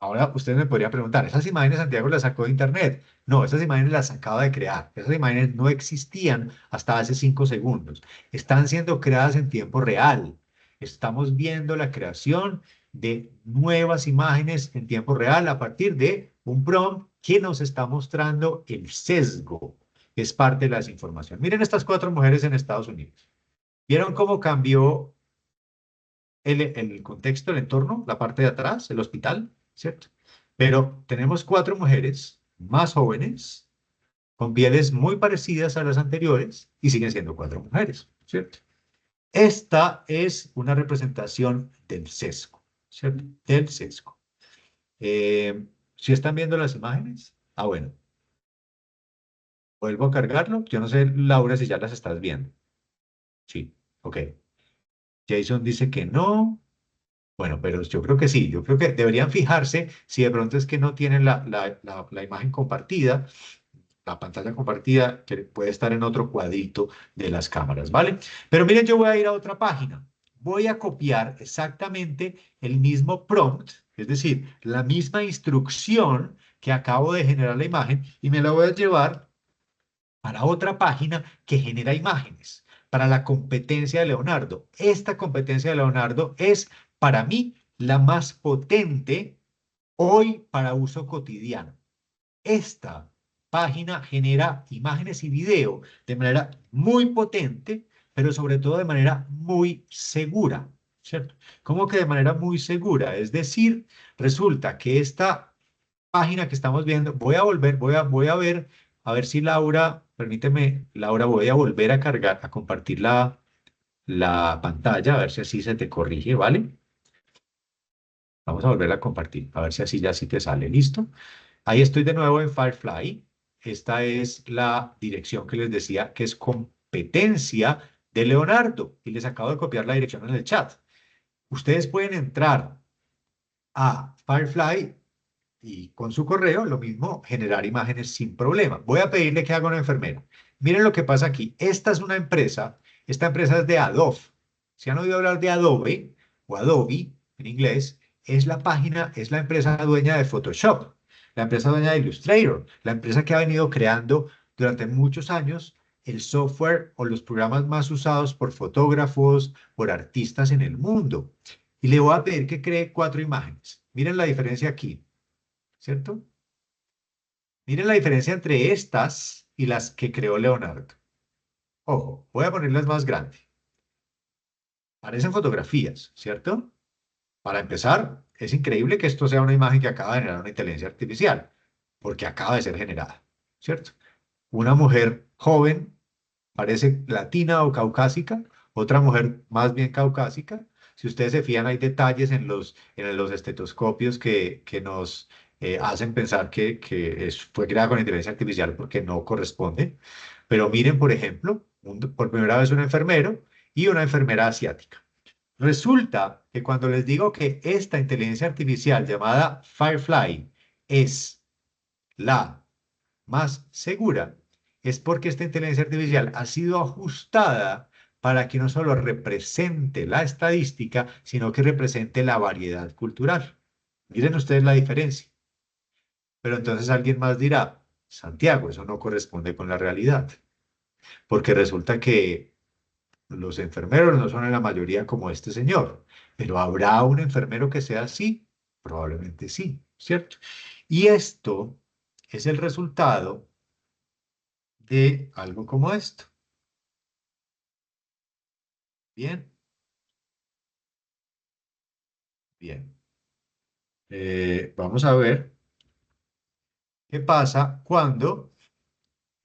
Ahora usted me podría preguntar, ¿esas imágenes Santiago las sacó de internet? No, esas imágenes las acaba de crear. Esas imágenes no existían hasta hace 5 segundos. Están siendo creadas en tiempo real. Estamos viendo la creación de nuevas imágenes en tiempo real a partir de un prompt que nos está mostrando el sesgo, que es parte de la desinformación. Miren estas 4 mujeres en Estados Unidos. ¿Vieron cómo cambió el contexto, el entorno, la parte de atrás, el hospital? ¿Cierto? Pero tenemos 4 mujeres más jóvenes, con pieles muy parecidas a las anteriores, y siguen siendo 4 mujeres, ¿cierto? Esta es una representación del sesgo, ¿cierto? Del sesgo. ¿Sí están viendo las imágenes? Ah, bueno. ¿Vuelvo a cargarlo? Yo no sé, Laura, si ya las estás viendo. Sí, ok. Jason dice que no. Bueno, pero yo creo que sí, yo creo que deberían fijarse si de pronto es que no tienen la imagen compartida, la pantalla compartida, que puede estar en otro cuadrito de las cámaras, ¿vale? Pero miren, yo voy a ir a otra página. Voy a copiar exactamente el mismo prompt, es decir, la misma instrucción que acabo de generar la imagen y me la voy a llevar para otra página que genera imágenes, para la competencia de Leonardo. Esta competencia de Leonardo es, para mí, la más potente hoy para uso cotidiano. Esta página genera imágenes y video de manera muy potente, pero sobre todo de manera muy segura, ¿cierto? ¿Cómo que de manera muy segura? Es decir, resulta que esta página que estamos viendo, voy a volver, voy a ver si Laura, permíteme, Laura, voy a volver a cargar, a compartir la pantalla, a ver si así se te corrige, ¿vale? Vamos a volver a compartir, a ver si así ya sí te sale, ¿listo? Ahí estoy de nuevo en Firefly. esta es la dirección que les decía que es competencia de Leonardo. Y les acabo de copiar la dirección en el chat. Ustedes pueden entrar a Firefly y con su correo, lo mismo, generar imágenes sin problema. Voy a pedirle que haga una enfermera. Miren lo que pasa aquí. Esta es una empresa, esta empresa es de Adobe. Si han oído hablar de Adobe o Adobe en inglés, es la página, es la empresa dueña de Photoshop, la empresa dueña de Illustrator, la empresa que ha venido creando durante muchos años el software o los programas más usados por fotógrafos, por artistas en el mundo. Y le voy a pedir que cree 4 imágenes. Miren la diferencia aquí, ¿cierto? Miren la diferencia entre estas y las que creó Leonardo. Ojo, voy a ponerlas más grandes. Parecen fotografías, ¿cierto? Para empezar, es increíble que esto sea una imagen que acaba de generar una inteligencia artificial, porque acaba de ser generada, ¿cierto? Una mujer joven, parece latina o caucásica, otra mujer más bien caucásica. Si ustedes se fijan, hay detalles en los estetoscopios que nos hacen pensar que fue creada con inteligencia artificial porque no corresponde. Pero miren, por ejemplo, por primera vez un enfermero y una enfermera asiática. Resulta que cuando les digo que esta inteligencia artificial llamada Firefly es la más segura, es porque esta inteligencia artificial ha sido ajustada para que no solo represente la estadística, sino que represente la variedad cultural. Miren ustedes la diferencia. Pero entonces alguien más dirá, Santiago, eso no corresponde con la realidad, porque resulta que los enfermeros no son en la mayoría como este señor, pero ¿habrá un enfermero que sea así? Probablemente sí, ¿cierto? Y esto es el resultado de algo como esto. Bien, bien. Vamos a ver qué pasa cuando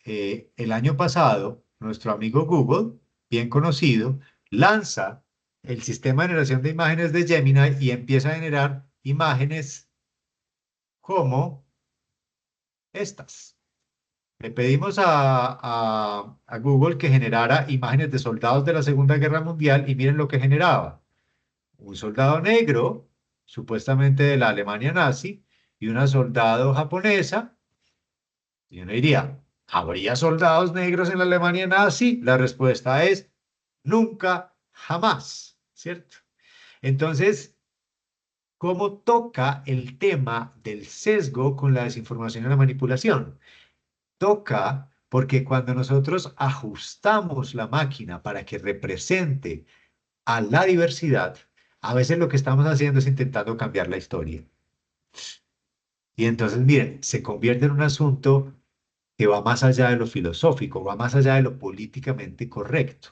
el año pasado nuestro amigo Google, bien conocido, lanza el sistema de generación de imágenes de Gemini y empieza a generar imágenes como estas. Le pedimos a Google que generara imágenes de soldados de la Segunda Guerra Mundial y miren lo que generaba. Un soldado negro, supuestamente de la Alemania nazi, y una soldado japonesa. Y uno diría, ¿habría soldados negros en la Alemania nazi? La respuesta es nunca, jamás, ¿cierto? Entonces, ¿cómo toca el tema del sesgo con la desinformación y la manipulación? Toca porque cuando nosotros ajustamos la máquina para que represente a la diversidad, a veces lo que estamos haciendo es intentando cambiar la historia. Y entonces, miren, se convierte en un asunto que va más allá de lo filosófico, va más allá de lo políticamente correcto.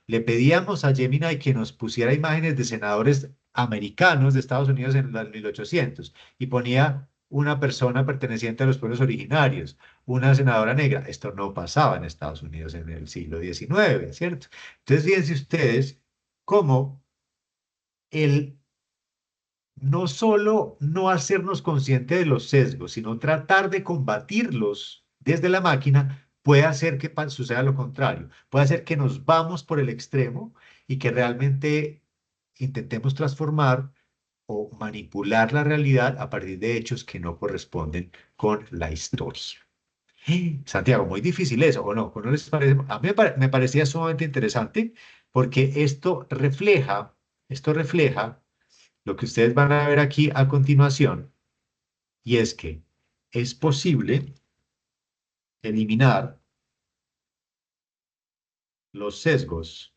Le pedíamos a Gemini que nos pusiera imágenes de senadores americanos de Estados Unidos en los 1800 y ponía una persona perteneciente a los pueblos originarios, una senadora negra. Esto no pasaba en Estados Unidos en el siglo XIX, ¿cierto? Entonces, fíjense ustedes cómo el no solo no hacernos consciente de los sesgos, sino tratar de combatirlos desde la máquina, puede hacer que suceda lo contrario. Puede hacer que nos vamos por el extremo y que realmente intentemos transformar o manipular la realidad a partir de hechos que no corresponden con la historia. Santiago, muy difícil eso, ¿o no? ¿No les parece? A mí me parecía sumamente interesante porque esto refleja lo que ustedes van a ver aquí a continuación, y es que es posible eliminar los sesgos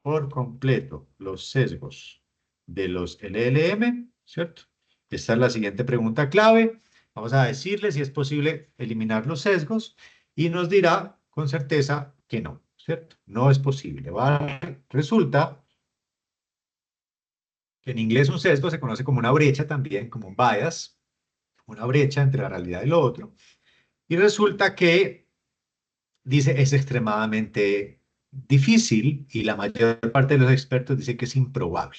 por completo, los sesgos de los LLM, ¿cierto? Esta es la siguiente pregunta clave. Vamos a decirle si es posible eliminar los sesgos y nos dirá con certeza que no, ¿cierto? No es posible. Resulta que en inglés un sesgo se conoce como una brecha también, como un bias, una brecha entre la realidad y lo otro. Y resulta que, dice, es extremadamente difícil y la mayor parte de los expertos dice que es improbable.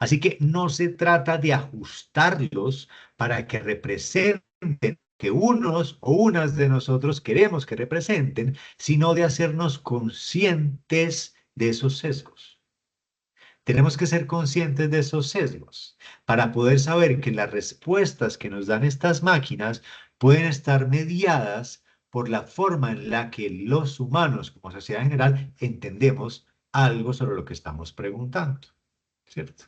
Así que no se trata de ajustarlos para que representen que unos o unas de nosotros queremos que representen, sino de hacernos conscientes de esos sesgos. Tenemos que ser conscientes de esos sesgos para poder saber que las respuestas que nos dan estas máquinas pueden estar mediadas por la forma en la que los humanos, como sociedad en general, entendemos algo sobre lo que estamos preguntando, ¿cierto?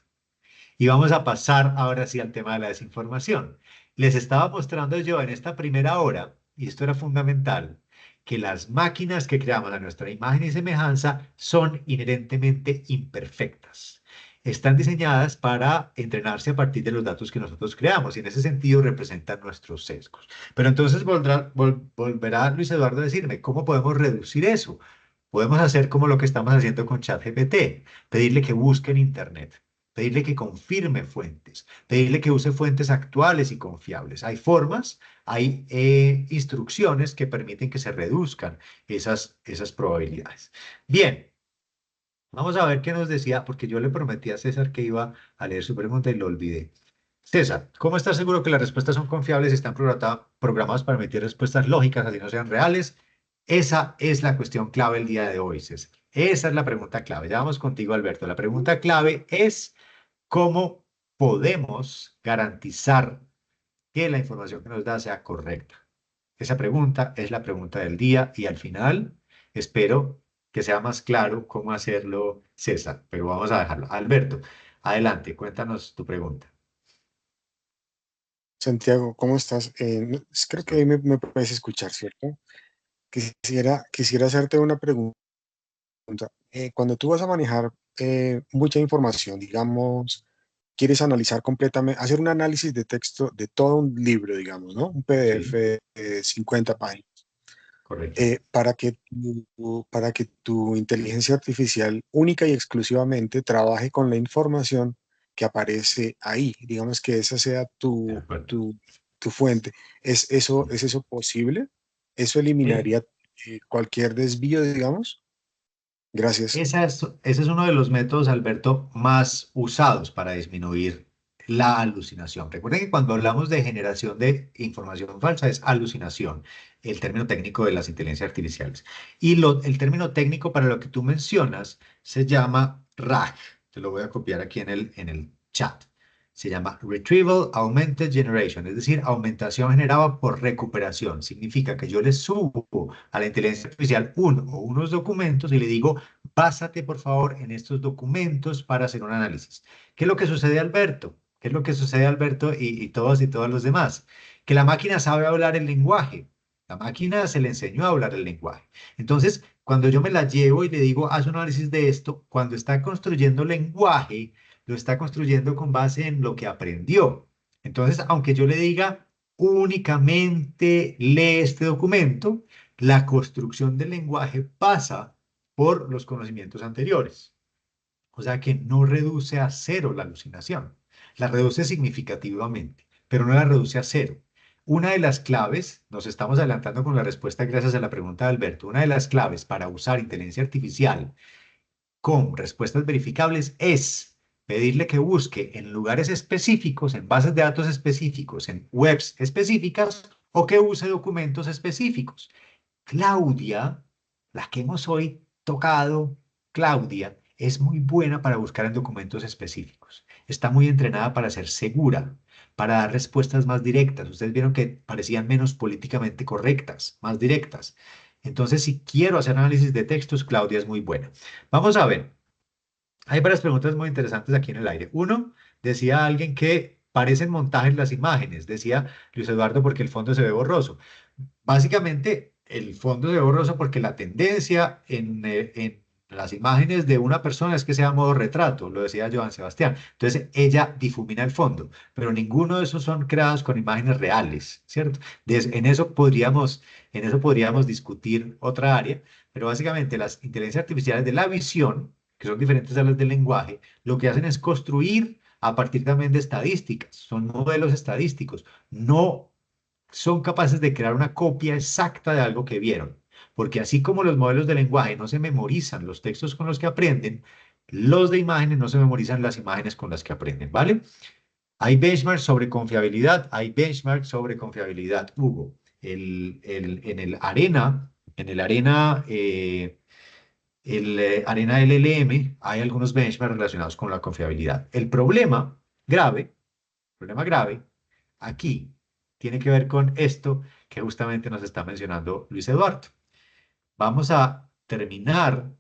Y vamos a pasar ahora sí al tema de la desinformación. Les estaba mostrando yo en esta primera hora, y esto era fundamental, que las máquinas que creamos a nuestra imagen y semejanza son inherentemente imperfectas. Están diseñadas para entrenarse a partir de los datos que nosotros creamos y en ese sentido representan nuestros sesgos. Pero entonces volverá Luis Eduardo a decirme, ¿cómo podemos reducir eso? Podemos hacer como lo que estamos haciendo con ChatGPT, pedirle que busque en Internet, pedirle que confirme fuentes, pedirle que use fuentes actuales y confiables. Hay formas, hay instrucciones que permiten que se reduzcan esas probabilidades. Bien, vamos a ver qué nos decía, porque yo le prometí a César que iba a leer su pregunta y lo olvidé. César, ¿cómo estar seguro que las respuestas son confiables y están programadas para emitir respuestas lógicas, así no sean reales? Esa es la cuestión clave el día de hoy, César. Esa es la pregunta clave. Ya vamos contigo, Alberto. La pregunta clave es ¿cómo podemos garantizar que la información que nos da sea correcta? Esa pregunta es la pregunta del día y al final espero que sea más claro cómo hacerlo, César, pero vamos a dejarlo. Alberto, adelante, cuéntanos tu pregunta.
Santiago, ¿cómo estás? Creo que ahí me puedes escuchar, ¿cierto? Quisiera hacerte una pregunta. Cuando tú vas a manejar mucha información, digamos, quieres analizar completamente, hacer un análisis de texto de todo un libro, digamos, ¿no? Un
Sí,
PDF de 50 páginas.
correcto.
Para que tu inteligencia artificial única y exclusivamente trabaje con la información que aparece ahí. Digamos que esa sea
De acuerdo.
tu fuente. ¿Es eso posible? ¿Eso
Eh,
eliminaría cualquier desvío, digamos? Gracias.
ese es uno de los métodos, Alberto, más usados para disminuir la alucinación. Recuerden que cuando hablamos de generación de información falsa es alucinación, el término técnico de las inteligencias artificiales. Y el término técnico para lo que tú mencionas se llama RAG. Te lo voy a copiar aquí en el chat. Se llama Retrieval Augmented Generation, es decir, aumentación generada por recuperación. Significa que yo le subo a la inteligencia artificial uno o unos documentos y le digo, básate por favor en estos documentos para hacer un análisis. ¿Qué es lo que sucede, Alberto? ¿Qué es lo que sucede, Alberto, y todos los demás? Que la máquina sabe hablar el lenguaje. La máquina se le enseñó a hablar el lenguaje. Entonces, cuando yo me la llevo y le digo, haz un análisis de esto, cuando está construyendo lenguaje, lo está construyendo con base en lo que aprendió. Entonces, aunque yo le diga únicamente lee este documento, la construcción del lenguaje pasa por los conocimientos anteriores. O sea que no reduce a cero la alucinación. La reduce significativamente, pero no la reduce a cero. Una de las claves, nos estamos adelantando con la respuesta gracias a la pregunta de Alberto, una de las claves para usar inteligencia artificial con respuestas verificables es pedirle que busque en lugares específicos, en bases de datos específicos, en webs específicas o que use documentos específicos. Claudia, la que hemos hoy tocado, Claudia, es muy buena para buscar en documentos específicos. Está muy entrenada para ser segura, para dar respuestas más directas. Ustedes vieron que parecían menos políticamente correctas, más directas. Entonces, si quiero hacer análisis de textos, Claudia es muy buena. Vamos a ver. Hay varias preguntas muy interesantes aquí en el aire. Uno, decía alguien que parecen montajes las imágenes. Decía Luis Eduardo porque el fondo se ve borroso. Básicamente, el fondo se ve borroso porque la tendencia en las imágenes de una persona es que sea modo retrato, lo decía Joan Sebastián. Entonces, ella difumina el fondo, pero ninguno de esos son creados con imágenes reales, ¿cierto? En eso podríamos discutir otra área, pero básicamente las inteligencias artificiales de la visión, que son diferentes a las del lenguaje, lo que hacen es construir a partir también de estadísticas, son modelos estadísticos, no son capaces de crear una copia exacta de algo que vieron. Porque así como los modelos de lenguaje no se memorizan los textos con los que aprenden, los de imágenes no se memorizan las imágenes con las que aprenden, ¿vale? Hay benchmarks sobre confiabilidad, hay benchmarks sobre confiabilidad, Hugo. En el Arena LLM hay algunos benchmarks relacionados con la confiabilidad. El problema grave aquí tiene que ver con esto que justamente nos está mencionando Luis Eduardo. Vamos a terminar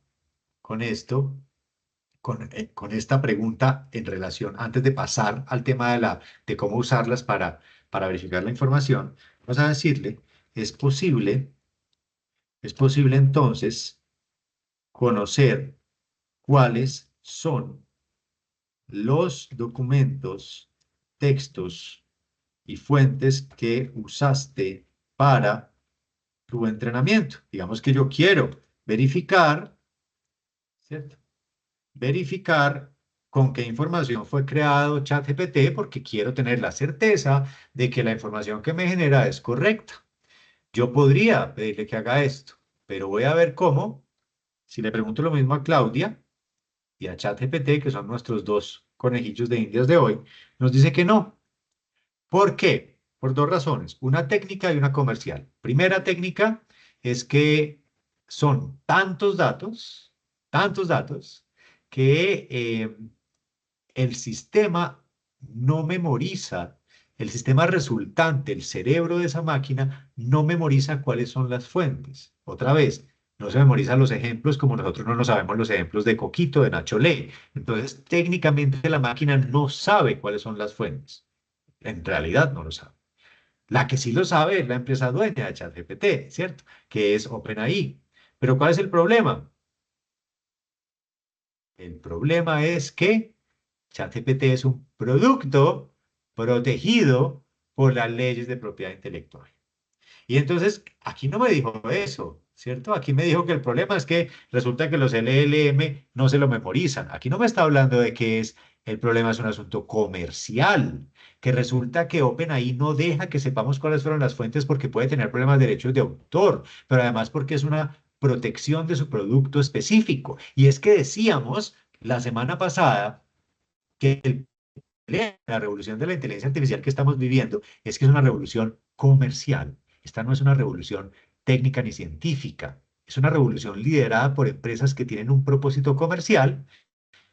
con esto, con esta pregunta en relación, antes de pasar al tema de cómo usarlas para verificar la información, vamos a decirle, es posible entonces conocer cuáles son los documentos, textos y fuentes que usaste para tu entrenamiento. Digamos que yo quiero verificar, ¿cierto? Verificar con qué información fue creado ChatGPT porque quiero tener la certeza de que la información que me genera es correcta. Yo podría pedirle que haga esto, pero voy a ver cómo, si le pregunto lo mismo a Claudia y a ChatGPT, que son nuestros dos conejillos de indias de hoy, nos dice que no. ¿Por qué? Por dos razones, una técnica y una comercial. Primera técnica es que son tantos datos, que el sistema no memoriza, el sistema resultante, el cerebro de esa máquina, no memoriza cuáles son las fuentes. Otra vez, no se memorizan los ejemplos como nosotros no nos sabemos los ejemplos de Coquito, de Nacho Lee. Entonces, técnicamente la máquina no sabe cuáles son las fuentes. En realidad no lo sabe. La que sí lo sabe es la empresa dueña de ChatGPT, ¿cierto? Que es OpenAI. Pero ¿cuál es el problema? El problema es que ChatGPT es un producto protegido por las leyes de propiedad intelectual. Y entonces, aquí no me dijo eso, ¿cierto? Aquí me dijo que el problema es que resulta que los LLM no se lo memorizan. Aquí no me está hablando de que el problema es un asunto comercial, que resulta que OpenAI no deja que sepamos cuáles fueron las fuentes porque puede tener problemas de derechos de autor, pero además porque es una protección de su producto específico. Y es que decíamos la semana pasada que la revolución de la inteligencia artificial que estamos viviendo es que es una revolución comercial. Esta no es una revolución técnica ni científica. Es una revolución liderada por empresas que tienen un propósito comercial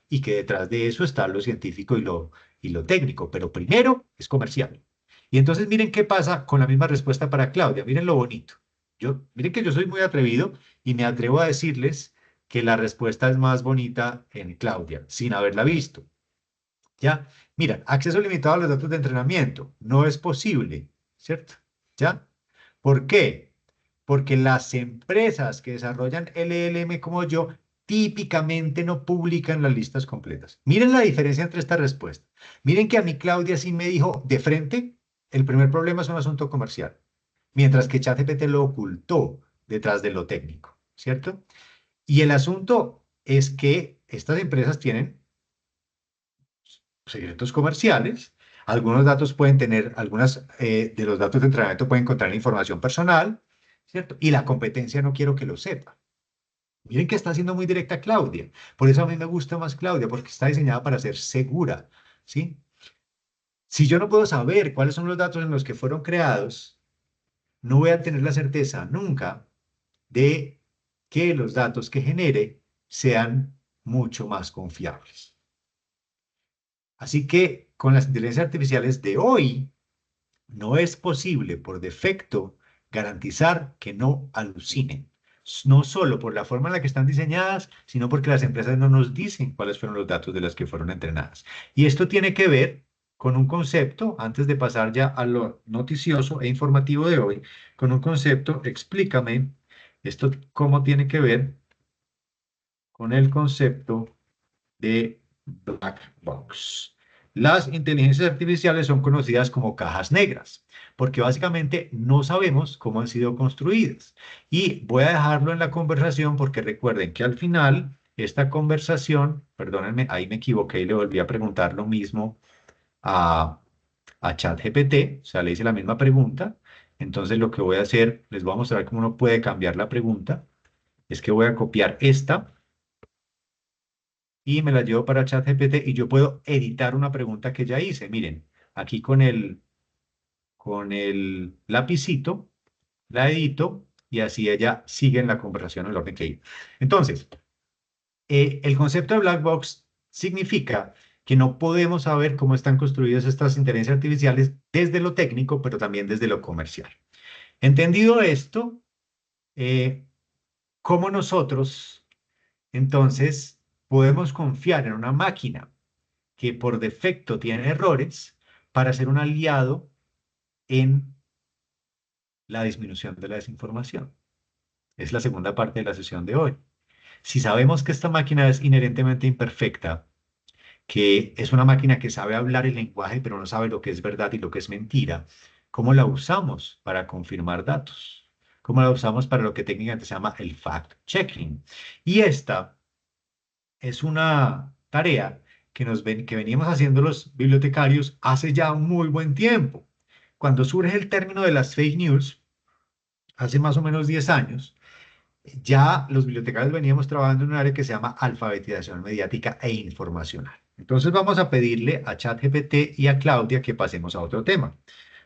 y que detrás de eso está lo científico y lo técnico, pero primero es comercial. Y entonces miren qué pasa con la misma respuesta para Claudia. Miren lo bonito. Miren que yo soy muy atrevido y me atrevo a decirles que la respuesta es más bonita en Claudia, sin haberla visto. ¿Ya? Mira, acceso limitado a los datos de entrenamiento. No es posible, ¿cierto? ¿Ya? ¿Por qué? Porque las empresas que desarrollan LLM como yo típicamente no publican las listas completas. Miren la diferencia entre esta respuesta. Miren que a mí Claudia sí me dijo de frente, el primer problema es un asunto comercial, mientras que ChatGPT lo ocultó detrás de lo técnico, ¿cierto? Y el asunto es que estas empresas tienen secretos comerciales. Algunos datos pueden tener, de los datos de entrenamiento pueden contener información personal, ¿cierto? Y la competencia no quiero que lo sepa. Miren que está siendo muy directa Claudia. Por eso a mí me gusta más Claudia, porque está diseñada para ser segura, ¿sí? Si yo no puedo saber cuáles son los datos en los que fueron creados, no voy a tener la certeza nunca de que los datos que genere sean mucho más confiables. Así que con las inteligencias artificiales de hoy, no es posible por defecto garantizar que no alucinen. No solo por la forma en la que están diseñadas, sino porque las empresas no nos dicen cuáles fueron los datos de las que fueron entrenadas. Y esto tiene que ver con un concepto, antes de pasar ya a lo noticioso e informativo de hoy, con un concepto, explícame esto cómo tiene que ver con el concepto de black box. Las inteligencias artificiales son conocidas como cajas negras, porque básicamente no sabemos cómo han sido construidas. Y voy a dejarlo en la conversación porque recuerden que al final esta conversación, perdónenme, ahí me equivoqué y le volví a preguntar lo mismo a, a ChatGPT, o sea, le hice la misma pregunta. Entonces lo que voy a hacer, les voy a mostrar cómo uno puede cambiar la pregunta, es que voy a copiar esta y me la llevo para ChatGPT y yo puedo editar una pregunta que ya hice. Miren, aquí con el lapicito, la edito y así ella sigue en la conversación en el orden que iba. Entonces, el concepto de black box significa que no podemos saber cómo están construidas estas inteligencias artificiales desde lo técnico, pero también desde lo comercial. Entendido esto, ¿cómo nosotros entonces podemos confiar en una máquina que por defecto tiene errores para ser un aliado en la disminución de la desinformación? Es la segunda parte de la sesión de hoy. Si sabemos que esta máquina es inherentemente imperfecta, que es una máquina que sabe hablar el lenguaje, pero no sabe lo que es verdad y lo que es mentira, ¿cómo la usamos para confirmar datos? ¿Cómo la usamos para lo que técnicamente se llama el fact-checking? Y esta es una tarea que veníamos haciendo los bibliotecarios hace ya un muy buen tiempo. Cuando surge el término de las fake news, hace más o menos 10 años, ya los bibliotecarios veníamos trabajando en un área que se llama alfabetización mediática e informacional. Entonces vamos a pedirle a ChatGPT y a Claudia que pasemos a otro tema.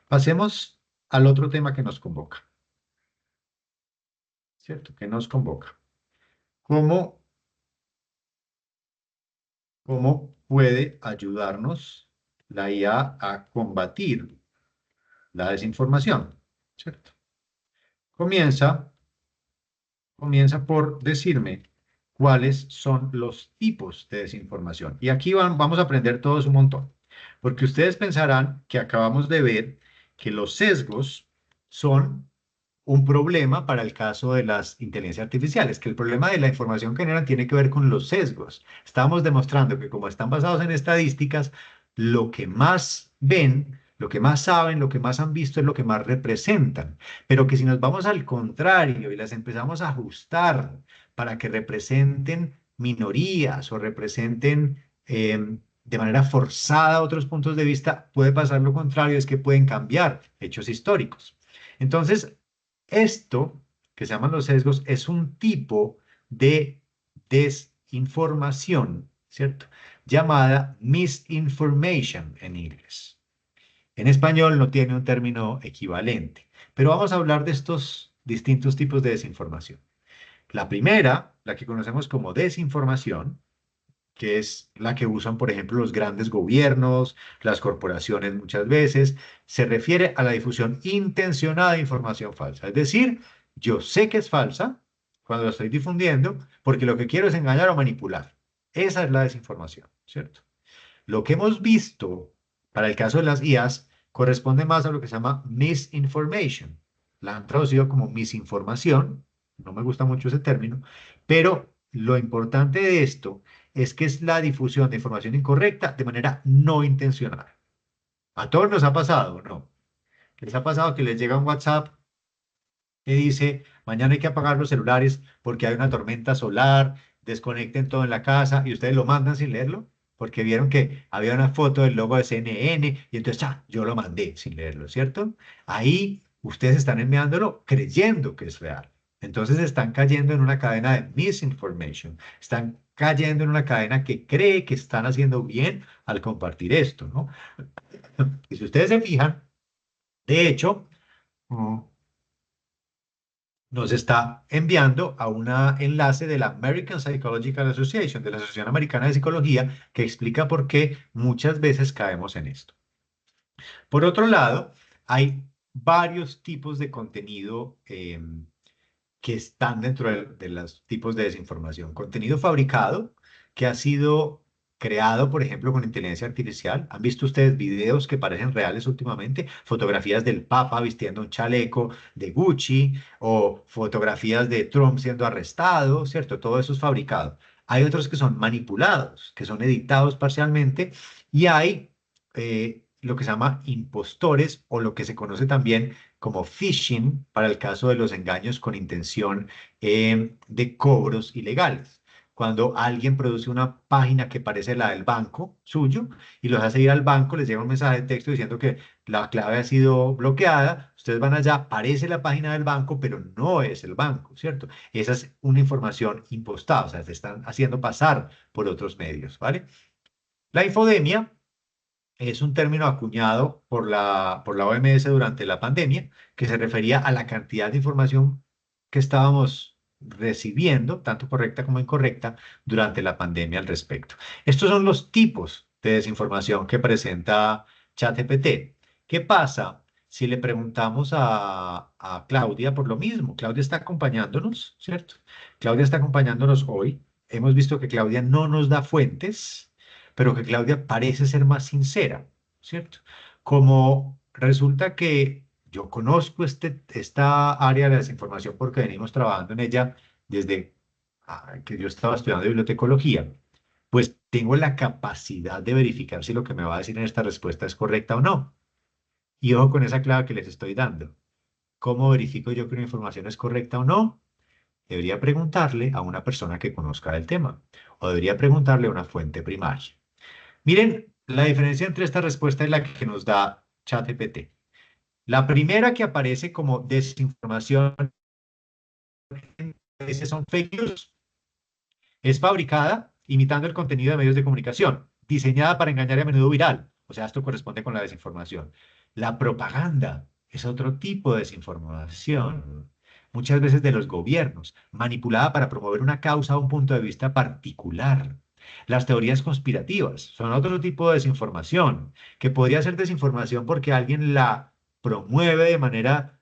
Pasemos al otro tema que nos convoca. ¿Cierto? Que nos convoca. ¿Cómo puede ayudarnos la IA a combatir la desinformación? ¿Cierto? Comienza por decirme cuáles son los tipos de desinformación. Y aquí vamos a aprender todos un montón, porque ustedes pensarán que acabamos de ver que los sesgos son un problema para el caso de las inteligencias artificiales, que el problema de la información que generan tiene que ver con los sesgos. Estamos demostrando que como están basados en estadísticas, lo que más ven, lo que más saben, lo que más han visto es lo que más representan. Pero que si nos vamos al contrario y las empezamos a ajustar para que representen minorías o representen de manera forzada otros puntos de vista, puede pasar lo contrario, es que pueden cambiar hechos históricos. Entonces, esto, que se llaman los sesgos, es un tipo de desinformación, ¿cierto? Llamada misinformation en inglés. En español no tiene un término equivalente, pero vamos a hablar de estos distintos tipos de desinformación. La primera, la que conocemos como desinformación, que es la que usan, por ejemplo, los grandes gobiernos, las corporaciones muchas veces, se refiere a la difusión intencionada de información falsa. Es decir, yo sé que es falsa cuando la estoy difundiendo porque lo que quiero es engañar o manipular. Esa es la desinformación, ¿cierto? Lo que hemos visto para el caso de las IAs corresponde más a lo que se llama misinformation. La han traducido como misinformación, no me gusta mucho ese término, pero lo importante de esto es que es la difusión de información incorrecta de manera no intencional. ¿A todos nos ha pasado, no? ¿Les ha pasado que les llega un WhatsApp que dice, mañana hay que apagar los celulares porque hay una tormenta solar, desconecten todo en la casa y ustedes lo mandan sin leerlo? Porque vieron que había una foto del logo de CNN y entonces, yo lo mandé sin leerlo, ¿cierto? Ahí ustedes están enviándolo creyendo que es real. Entonces están cayendo en una cadena de misinformation. Están cayendo en una cadena que cree que están haciendo bien al compartir esto, ¿no? Y si ustedes se fijan, de hecho, nos está enviando a un enlace de la American Psychological Association, de la Asociación Americana de Psicología, que explica por qué muchas veces caemos en esto. Por otro lado, hay varios tipos de contenido que están dentro de los tipos de desinformación. Contenido fabricado, que ha sido creado, por ejemplo, con inteligencia artificial. ¿Han visto ustedes videos que parecen reales últimamente? Fotografías del Papa vistiendo un chaleco de Gucci o fotografías de Trump siendo arrestado, ¿cierto? Todo eso es fabricado. Hay otros que son manipulados, que son editados parcialmente y hay lo que se llama impostores o lo que se conoce también como phishing para el caso de los engaños con intención de cobros ilegales. Cuando alguien produce una página que parece la del banco suyo y los hace ir al banco, les llega un mensaje de texto diciendo que la clave ha sido bloqueada, ustedes van allá, parece la página del banco, pero no es el banco, ¿cierto? Esa es una información impostada, o sea, se están haciendo pasar por otros medios, ¿vale? La infodemia es un término acuñado por la OMS durante la pandemia, que se refería a la cantidad de información que estábamos recibiendo, tanto correcta como incorrecta, durante la pandemia al respecto. Estos son los tipos de desinformación que presenta ChatGPT. ¿Qué pasa si le preguntamos a Claudia por lo mismo? Claudia está acompañándonos, ¿cierto? Claudia está acompañándonos hoy. Hemos visto que Claudia no nos da fuentes, pero que Claudia parece ser más sincera, ¿cierto? Como resulta que yo conozco esta área de la desinformación porque venimos trabajando en ella desde que yo estaba estudiando bibliotecología, pues tengo la capacidad de verificar si lo que me va a decir en esta respuesta es correcta o no. Y ojo con esa clave que les estoy dando. ¿Cómo verifico yo que una información es correcta o no? Debería preguntarle a una persona que conozca del tema o debería preguntarle a una fuente primaria. Miren, la diferencia entre esta respuesta y la que nos da ChatGPT. La primera que aparece como desinformación, dice son fake news. Es fabricada imitando el contenido de medios de comunicación, diseñada para engañar y a menudo viral. O sea, esto corresponde con la desinformación. La propaganda es otro tipo de desinformación, muchas veces de los gobiernos, manipulada para promover una causa o un punto de vista particular. Las teorías conspirativas son otro tipo de desinformación, que podría ser desinformación porque alguien la promueve de manera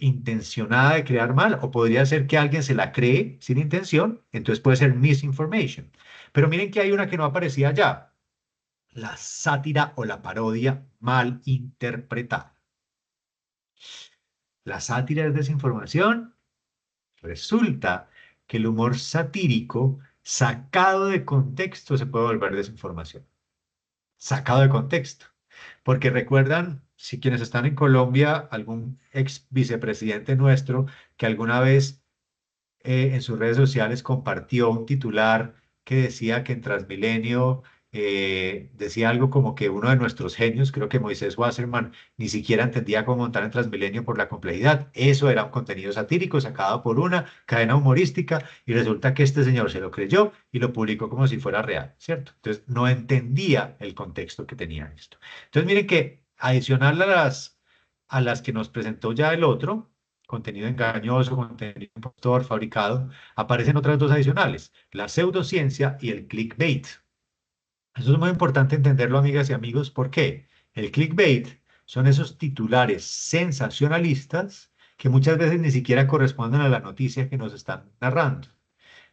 intencionada de crear mal, o podría ser que alguien se la cree sin intención, entonces puede ser misinformation. Pero miren que hay una que no aparecía ya, la sátira o la parodia mal interpretada. La sátira es desinformación. Resulta que el humor satírico sacado de contexto se puede volver desinformación. Sacado de contexto. Porque recuerdan, si quienes están en Colombia, algún ex vicepresidente nuestro que alguna vez en sus redes sociales compartió un titular que decía que en Transmilenio decía algo como que uno de nuestros genios, creo que Moisés Wasserman, ni siquiera entendía cómo montar en Transmilenio por la complejidad. Eso era un contenido satírico sacado por una cadena humorística y resulta que este señor se lo creyó y lo publicó como si fuera real, ¿cierto? Entonces no entendía el contexto que tenía esto. Entonces miren que adicional a las que nos presentó ya el otro, contenido engañoso, contenido impostor, fabricado, aparecen otras dos adicionales, la pseudociencia y el clickbait. Eso es muy importante entenderlo, amigas y amigos, ¿por qué? El clickbait son esos titulares sensacionalistas que muchas veces ni siquiera corresponden a la noticia que nos están narrando,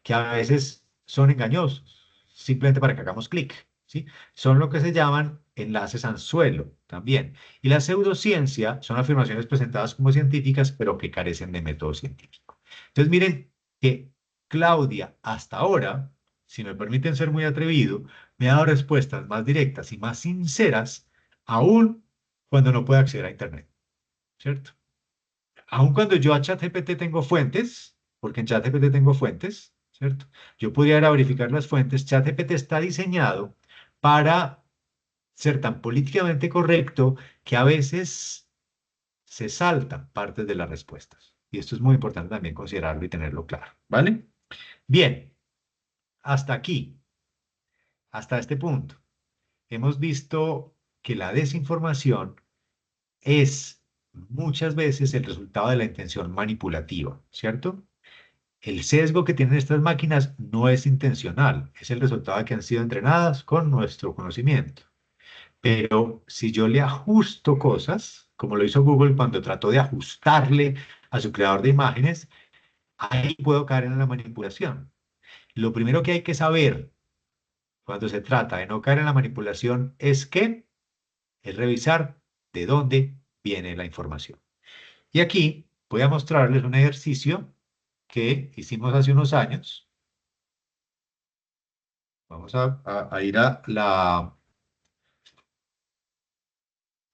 que a veces son engañosos, simplemente para que hagamos clic, ¿sí? Son lo que se llaman enlaces anzuelo también. Y la pseudociencia son afirmaciones presentadas como científicas, pero que carecen de método científico. Entonces, miren que Claudia, hasta ahora, si me permiten ser muy atrevido, me ha dado respuestas más directas y más sinceras, aún cuando no puedo acceder a Internet, ¿cierto? Aun cuando yo a ChatGPT tengo fuentes, porque en ChatGPT tengo fuentes, ¿cierto? Yo podría ir a verificar las fuentes. ChatGPT está diseñado para ser tan políticamente correcto que a veces se saltan partes de las respuestas. Y esto es muy importante también considerarlo y tenerlo claro, ¿vale? Bien, hasta aquí, hasta este punto, hemos visto que la desinformación es muchas veces el resultado de la intención manipulativa, ¿cierto? El sesgo que tienen estas máquinas no es intencional, es el resultado de que han sido entrenadas con nuestro conocimiento. Pero si yo le ajusto cosas, como lo hizo Google cuando trató de ajustarle a su creador de imágenes, ahí puedo caer en la manipulación. Lo primero que hay que saber cuando se trata de no caer en la manipulación es revisar de dónde viene la información. Y aquí voy a mostrarles un ejercicio que hicimos hace unos años. Vamos a ir a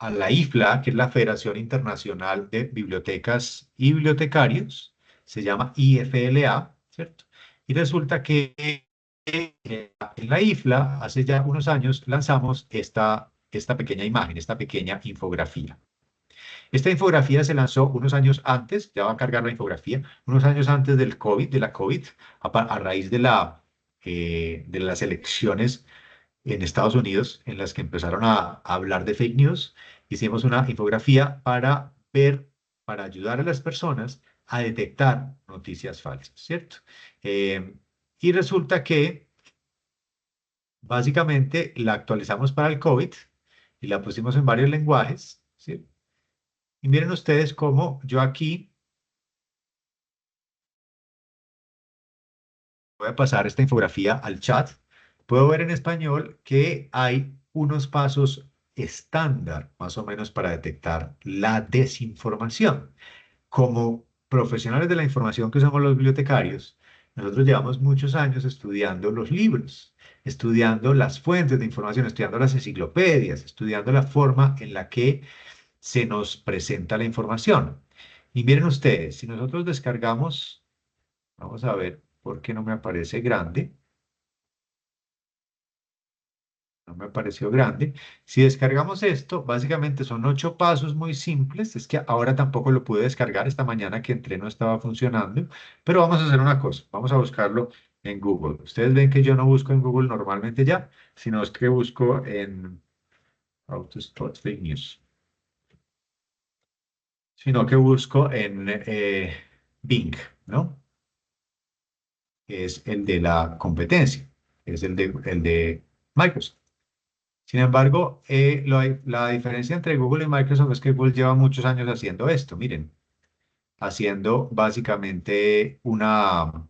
la IFLA, que es la Federación Internacional de Bibliotecas y Bibliotecarios. Se llama IFLA, ¿cierto? Y resulta que en la IFLA, hace ya unos años, lanzamos esta pequeña imagen, esta pequeña infografía. Esta infografía se lanzó unos años antes, ya va a cargar la infografía, unos años antes del COVID, de la COVID, a raíz de las elecciones en Estados Unidos, en las que empezaron a hablar de fake news. Hicimos una infografía para ver, para ayudar a las personas a detectar noticias falsas, ¿cierto? Eh, y resulta que básicamente la actualizamos para el COVID y la pusimos en varios lenguajes, ¿sí? Y miren ustedes cómo yo aquí voy a pasar esta infografía al chat. Puedo ver en español que hay unos pasos estándar, más o menos, para detectar la desinformación. Como profesionales de la información que somos los bibliotecarios, nosotros llevamos muchos años estudiando los libros, estudiando las fuentes de información, estudiando las enciclopedias, estudiando la forma en la que se nos presenta la información. Y miren ustedes, si nosotros descargamos, vamos a ver por qué no me aparece grande. No me pareció grande. Si descargamos esto, básicamente son 8 pasos muy simples. Es que ahora tampoco lo pude descargar. Esta mañana que entré no estaba funcionando. Pero vamos a hacer una cosa. Vamos a buscarlo en Google. Ustedes ven que yo no busco en Google normalmente ya, sino es que busco en How to Spot Fake News. Sino que busco en Bing, ¿no? Que es el de la competencia. Es el de Microsoft. Sin embargo, la diferencia entre Google y Microsoft es que Google lleva muchos años haciendo esto. Miren, haciendo básicamente una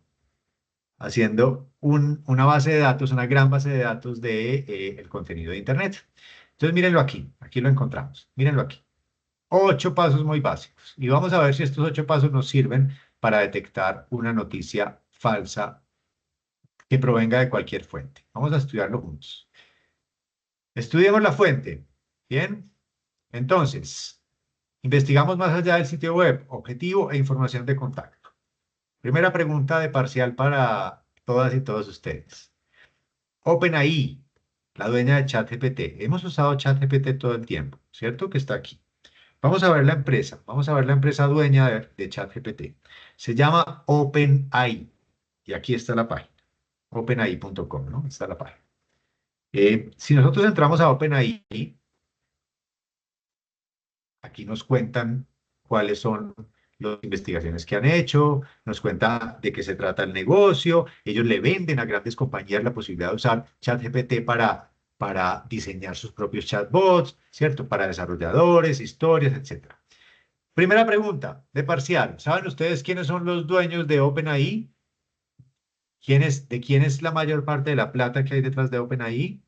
base de datos, una gran base de datos de el contenido de Internet. Entonces, mírenlo aquí. Aquí lo encontramos. Mírenlo aquí. 8 pasos muy básicos. Y vamos a ver si estos 8 pasos nos sirven para detectar una noticia falsa que provenga de cualquier fuente. Vamos a estudiarlo juntos. Estudiemos la fuente. Bien. Entonces, investigamos más allá del sitio web, objetivo e información de contacto. Primera pregunta de parcial para todas y todos ustedes. OpenAI, la dueña de ChatGPT. Hemos usado ChatGPT todo el tiempo, ¿cierto? Que está aquí. Vamos a ver la empresa. Vamos a ver la empresa dueña de ChatGPT. Se llama OpenAI. Y aquí está la página. OpenAI.com, ¿no? Está la página. Si nosotros entramos a OpenAI, aquí nos cuentan cuáles son las investigaciones que han hecho, nos cuenta de qué se trata el negocio, ellos le venden a grandes compañías la posibilidad de usar ChatGPT para diseñar sus propios chatbots, ¿cierto? Para desarrolladores, historias, etc. Primera pregunta de parcial. ¿Saben ustedes quiénes son los dueños de OpenAI? ¿De quién es la mayor parte de la plata que hay detrás de OpenAI?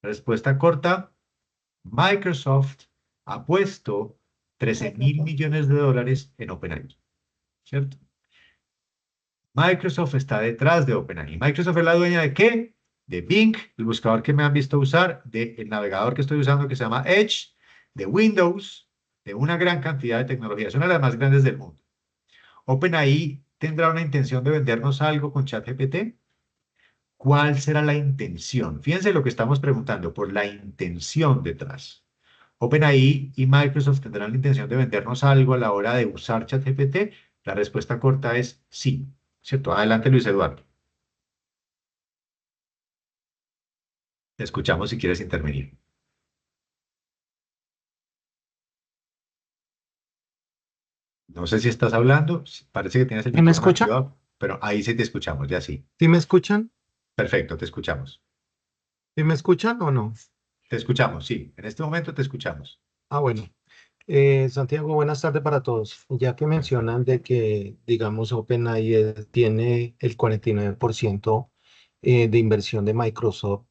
Respuesta corta. Microsoft ha puesto 13.000 millones de dólares en OpenAI, ¿cierto? Microsoft está detrás de OpenAI. ¿Microsoft es la dueña de qué? De Bing, el buscador que me han visto usar, del navegador que estoy usando que se llama Edge, de Windows, de una gran cantidad de tecnologías. Es una de las más grandes del mundo. ¿OpenAI tendrá una intención de vendernos algo con ChatGPT? ¿Cuál será la intención? Fíjense lo que estamos preguntando, por la intención detrás. OpenAI y Microsoft tendrán la intención de vendernos algo a la hora de usar ChatGPT. La respuesta corta es sí, ¿cierto? Adelante, Luis Eduardo. Te escuchamos si quieres intervenir. No sé si estás hablando, parece que tienes el
¿Sí me
micrófono
escucha?
activado, pero ahí sí te escuchamos, ya sí.
¿Sí me escuchan?
Perfecto, te escuchamos.
¿Sí me escuchan o no?
Te escuchamos, sí. En este momento te escuchamos.
Ah, bueno. Santiago, buenas tardes para todos. Ya que mencionan de que, digamos, OpenAI tiene el 49% de inversión de Microsoft,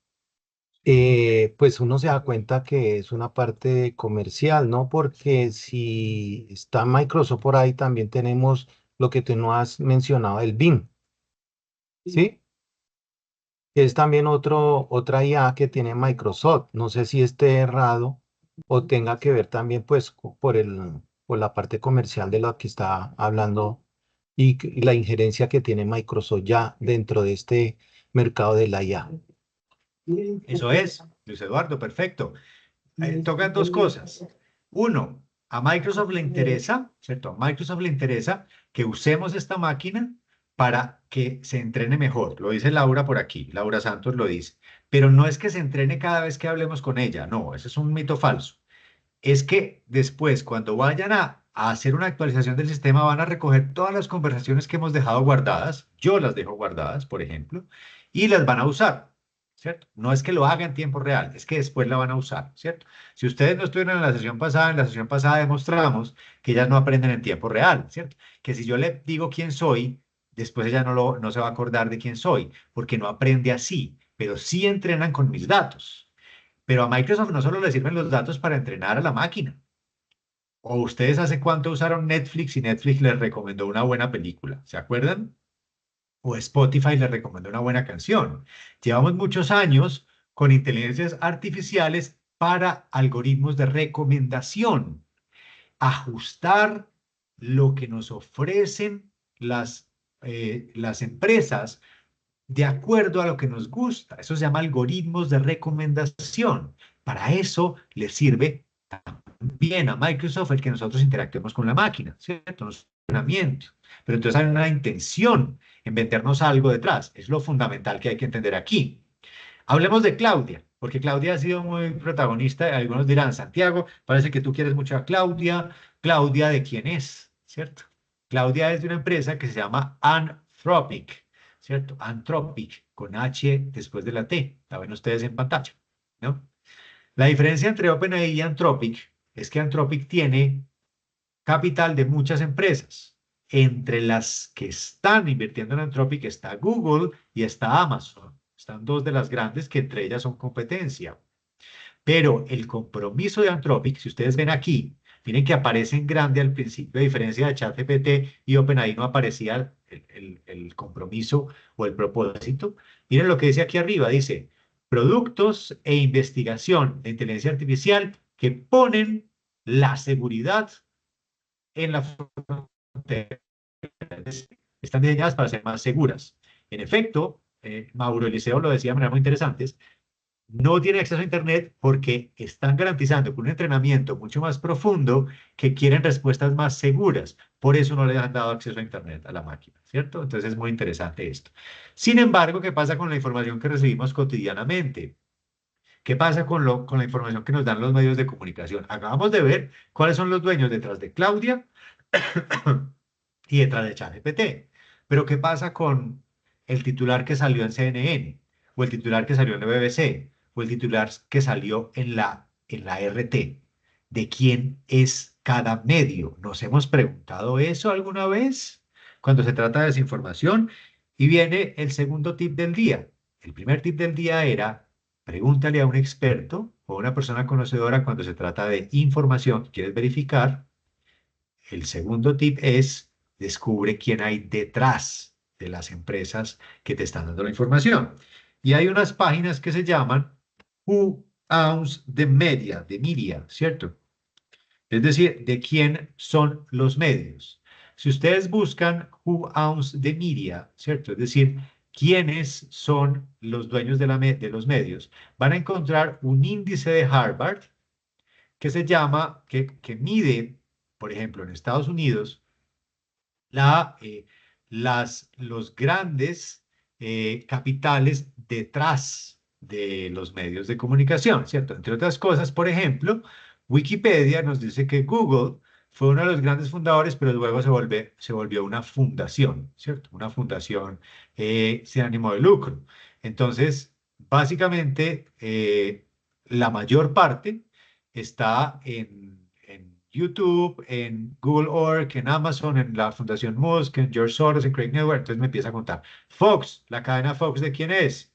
pues uno se da cuenta que es una parte comercial, ¿no? Porque si está Microsoft por ahí, también tenemos lo que tú no has mencionado, el Bing, ¿sí? Que es también otra IA que tiene Microsoft. No sé si esté errado o tenga que ver también pues por la parte comercial de la que está hablando y la injerencia que tiene Microsoft ya dentro de este mercado de la IA.
Eso es, Luis Eduardo, perfecto. Tocan dos cosas. Uno, a Microsoft le interesa, ¿cierto? A Microsoft le interesa que usemos esta máquina para que se entrene mejor. Lo dice Laura por aquí, Laura Santos lo dice. Pero no es que se entrene cada vez que hablemos con ella, no, ese es un mito falso. Es que después, cuando vayan a hacer una actualización del sistema, van a recoger todas las conversaciones que hemos dejado guardadas, yo las dejo guardadas, por ejemplo, y las van a usar, ¿cierto? No es que lo hagan en tiempo real, es que después la van a usar, ¿cierto? Si ustedes no estuvieron en la sesión pasada demostramos que ellas no aprenden en tiempo real, ¿cierto? Que si yo le digo quién soy, después ella no se va a acordar de quién soy, porque no aprende así, pero sí entrenan con mis datos. Pero a Microsoft no solo le sirven los datos para entrenar a la máquina. ¿O ustedes hace cuánto usaron Netflix y Netflix les recomendó una buena película? ¿Se acuerdan? O Spotify les recomendó una buena canción. Llevamos muchos años con inteligencias artificiales para algoritmos de recomendación. Ajustar lo que nos ofrecen las empresas de acuerdo a lo que nos gusta. Eso se llama algoritmos de recomendación. Para eso les sirve bien a Microsoft el que nosotros interactuemos con la máquina, ¿cierto? No es funcionamiento. Pero entonces hay una intención en vendernos algo detrás. Es lo fundamental que hay que entender aquí. Hablemos de Claudia, porque Claudia ha sido muy protagonista. Algunos dirán, Santiago, parece que tú quieres mucho a Claudia. Claudia, ¿de quién es? ¿Cierto? Claudia es de una empresa que se llama Anthropic, ¿cierto? Anthropic, con H después de la T. La ven ustedes en pantalla, ¿no? La diferencia entre OpenAI y Anthropic es que Anthropic tiene capital de muchas empresas. Entre las que están invirtiendo en Anthropic está Google y está Amazon. Están dos de las grandes que entre ellas son competencia. Pero el compromiso de Anthropic, si ustedes ven aquí, miren que aparece en grande al principio, a diferencia de ChatGPT y OpenAI no aparecía el compromiso o el propósito. Miren lo que dice aquí arriba, dice, productos e investigación de inteligencia artificial que ponen la seguridad en la frontera. Están diseñadas para ser más seguras. En efecto, Mauro Eliseo lo decía de manera muy interesante, no tienen acceso a Internet porque están garantizando con un entrenamiento mucho más profundo que quieren respuestas más seguras. Por eso no le han dado acceso a Internet a la máquina, ¿cierto? Entonces es muy interesante esto. Sin embargo, ¿qué pasa con la información que recibimos cotidianamente? ¿Qué pasa con la información que nos dan los medios de comunicación? Acabamos de ver cuáles son los dueños detrás de Claudia y detrás de ChatGPT. Pero ¿qué pasa con el titular que salió en CNN? O el titular que salió en la BBC? O el titular que salió en la RT. ¿De quién es cada medio? ¿Nos hemos preguntado eso alguna vez? Cuando se trata de desinformación. Y viene el segundo tip del día. El primer tip del día era, pregúntale a un experto o a una persona conocedora cuando se trata de información que quieres verificar. El segundo tip es, descubre quién hay detrás de las empresas que te están dando la información. Y hay unas páginas que se llaman Who Owns the Media, ¿cierto? Es decir, de quién son los medios. Si ustedes buscan Who Owns the Media, ¿cierto? Es decir, quiénes son los dueños de los medios, van a encontrar un índice de Harvard que se llama, que mide, por ejemplo, en Estados Unidos, la, los grandes capitales detrás de los medios de comunicación, ¿cierto? Entre otras cosas, por ejemplo, Wikipedia nos dice que Google fue uno de los grandes fundadores, pero luego se volvió una fundación, ¿cierto? Una fundación sin ánimo de lucro. Entonces, básicamente, la mayor parte está en YouTube, en Google Org, en Amazon, en la Fundación Musk, en George Soros, en Craig Network. Entonces me empieza a contar. Fox, la cadena Fox, ¿de quién es?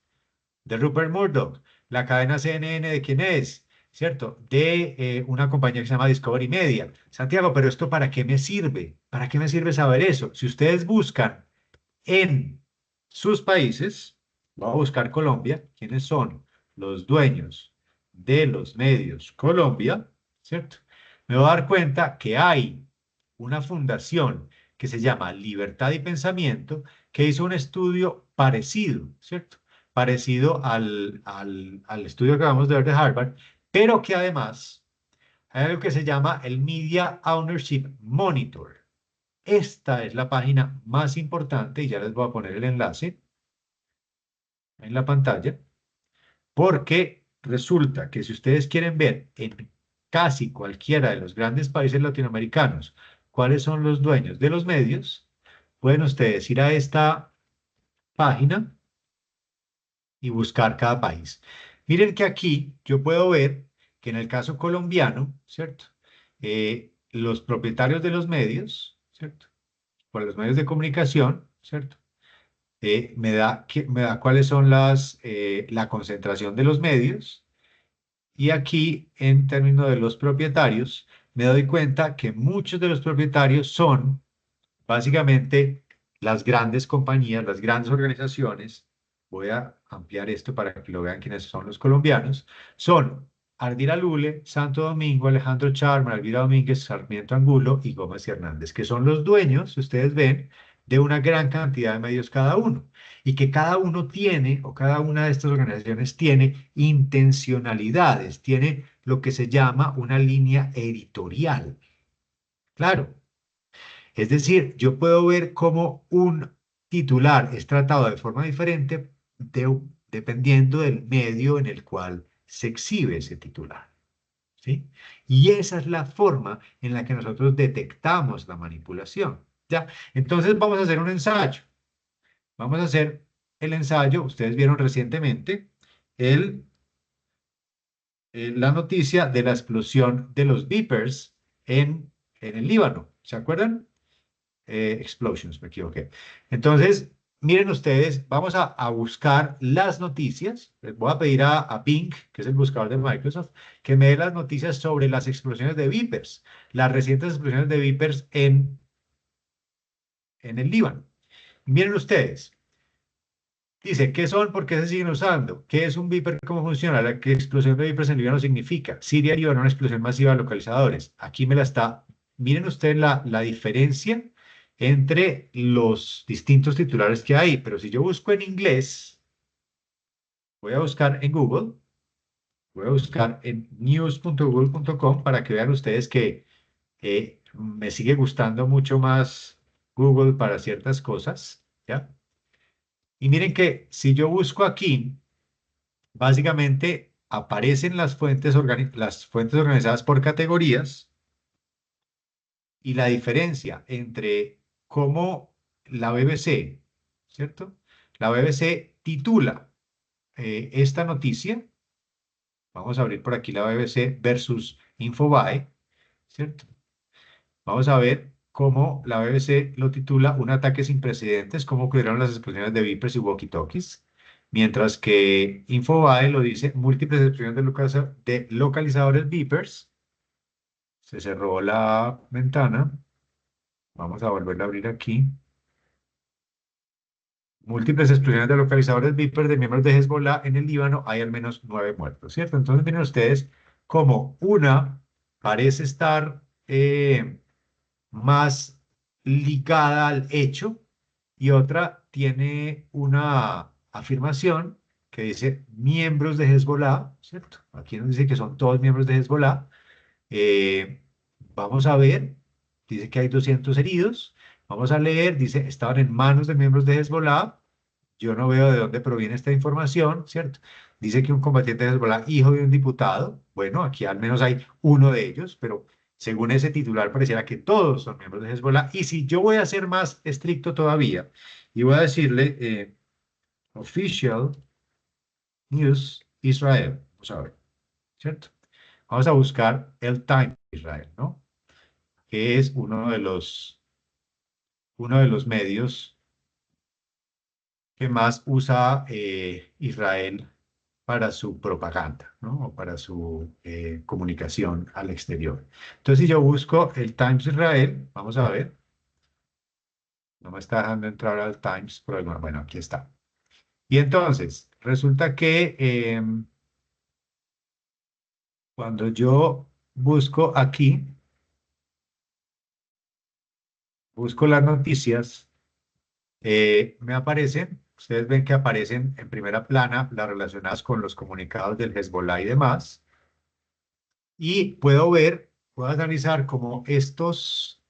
De Rupert Murdoch. La cadena CNN, ¿de quién es? ¿Cierto? De una compañía que se llama Discovery Media. Santiago, pero ¿esto para qué me sirve? ¿Para qué me sirve saber eso? Si ustedes buscan en sus países, voy a buscar Colombia, ¿quiénes son los dueños de los medios Colombia? ¿Cierto? Me voy a dar cuenta que hay una fundación que se llama Libertad y Pensamiento que hizo un estudio parecido, ¿cierto? Parecido al estudio que acabamos de ver de Harvard, pero que además hay algo que se llama el Media Ownership Monitor. esta es la página más importante y ya les voy a poner el enlace en la pantalla, porque resulta que si ustedes quieren ver en casi cualquiera de los grandes países latinoamericanos cuáles son los dueños de los medios, pueden ustedes ir a esta página y buscar cada país. Miren que aquí yo puedo ver que en el caso colombiano, ¿cierto? Los propietarios de los medios, ¿cierto? Por los medios de comunicación, ¿cierto? Me da cuáles son la concentración de los medios. Y aquí, en términos de los propietarios, me doy cuenta que muchos de los propietarios son básicamente las grandes compañías, las grandes organizaciones. Voy a ampliar esto para que lo vean quiénes son los colombianos. Son Ardila Lule, Santo Domingo, Alejandro Charma, Elvira Domínguez, Sarmiento Angulo y Gómez y Hernández, que son los dueños, ustedes ven, de una gran cantidad de medios cada uno. Y que cada uno tiene, o cada una de estas organizaciones tiene intencionalidades, tiene lo que se llama una línea editorial. Claro. Es decir, yo puedo ver cómo un titular es tratado de forma diferente dependiendo del medio en el cual se exhibe ese titular. ¿Sí? Y esa es la forma en la que nosotros detectamos la manipulación. ¿Ya? Entonces vamos a hacer un ensayo. Vamos a hacer el ensayo. Ustedes vieron recientemente la noticia de la explosión de los beepers en el Líbano. ¿Se acuerdan? Explosions, me equivoqué. Entonces, miren ustedes, vamos a buscar las noticias. Les voy a pedir a Bing, que es el buscador de Microsoft, que me dé las noticias sobre las explosiones de Vipers, las recientes explosiones de Vipers en el Líbano. Miren ustedes, dice, ¿qué son? ¿Por qué se siguen usando? ¿Qué es un Viper? ¿Cómo funciona? La que explosión de Vipers en Líbano significa. Siria y Líbano, una explosión masiva de localizadores. Aquí me la está. Miren ustedes la diferencia entre los distintos titulares que hay. Pero si yo busco en inglés, voy a buscar en Google, voy a buscar en news.google.com para que vean ustedes que me sigue gustando mucho más Google para ciertas cosas, ¿ya? Y miren que si yo busco aquí, básicamente aparecen las fuentes organizadas por categorías y la diferencia entre cómo la BBC, ¿cierto? La BBC titula esta noticia. Vamos a abrir por aquí la BBC versus Infobae, ¿cierto? Vamos a ver cómo la BBC lo titula Un ataque sin precedentes, cómo ocurrieron las explosiones de Vipers y walkie-talkies, mientras que Infobae lo dice múltiples explosiones de localizadores Vipers. Se cerró la ventana. Vamos a volverla a abrir aquí. Múltiples explosiones de localizadores Viper de miembros de Hezbollah en el Líbano, hay al menos 9 muertos, ¿cierto? Entonces miren ustedes como una parece estar más ligada al hecho y otra tiene una afirmación que dice miembros de Hezbollah, ¿cierto? Aquí nos dice que son todos miembros de Hezbollah. Vamos a ver, dice que hay 200 heridos. Vamos a leer, dice, estaban en manos de miembros de Hezbollah. Yo no veo de dónde proviene esta información, ¿cierto? Dice que un combatiente de Hezbollah, hijo de un diputado. Bueno, aquí al menos hay uno de ellos, pero según ese titular pareciera que todos son miembros de Hezbollah. Y si yo voy a ser más estricto todavía, y voy a decirle Official News Israel, vamos a ver, ¿cierto? Vamos a buscar el Times Israel, ¿no? Que es uno de los medios que más usa Israel para su propaganda, ¿no? O para su comunicación al exterior. Entonces, si yo busco el Times Israel, vamos a ver. No me está dejando entrar al Times, pero bueno, aquí está. Y entonces, resulta que cuando yo busco aquí, busco las noticias, me aparecen, ustedes ven que aparecen en primera plana las relacionadas con los comunicados del Hezbollah y demás. Y puedo analizar cómo estos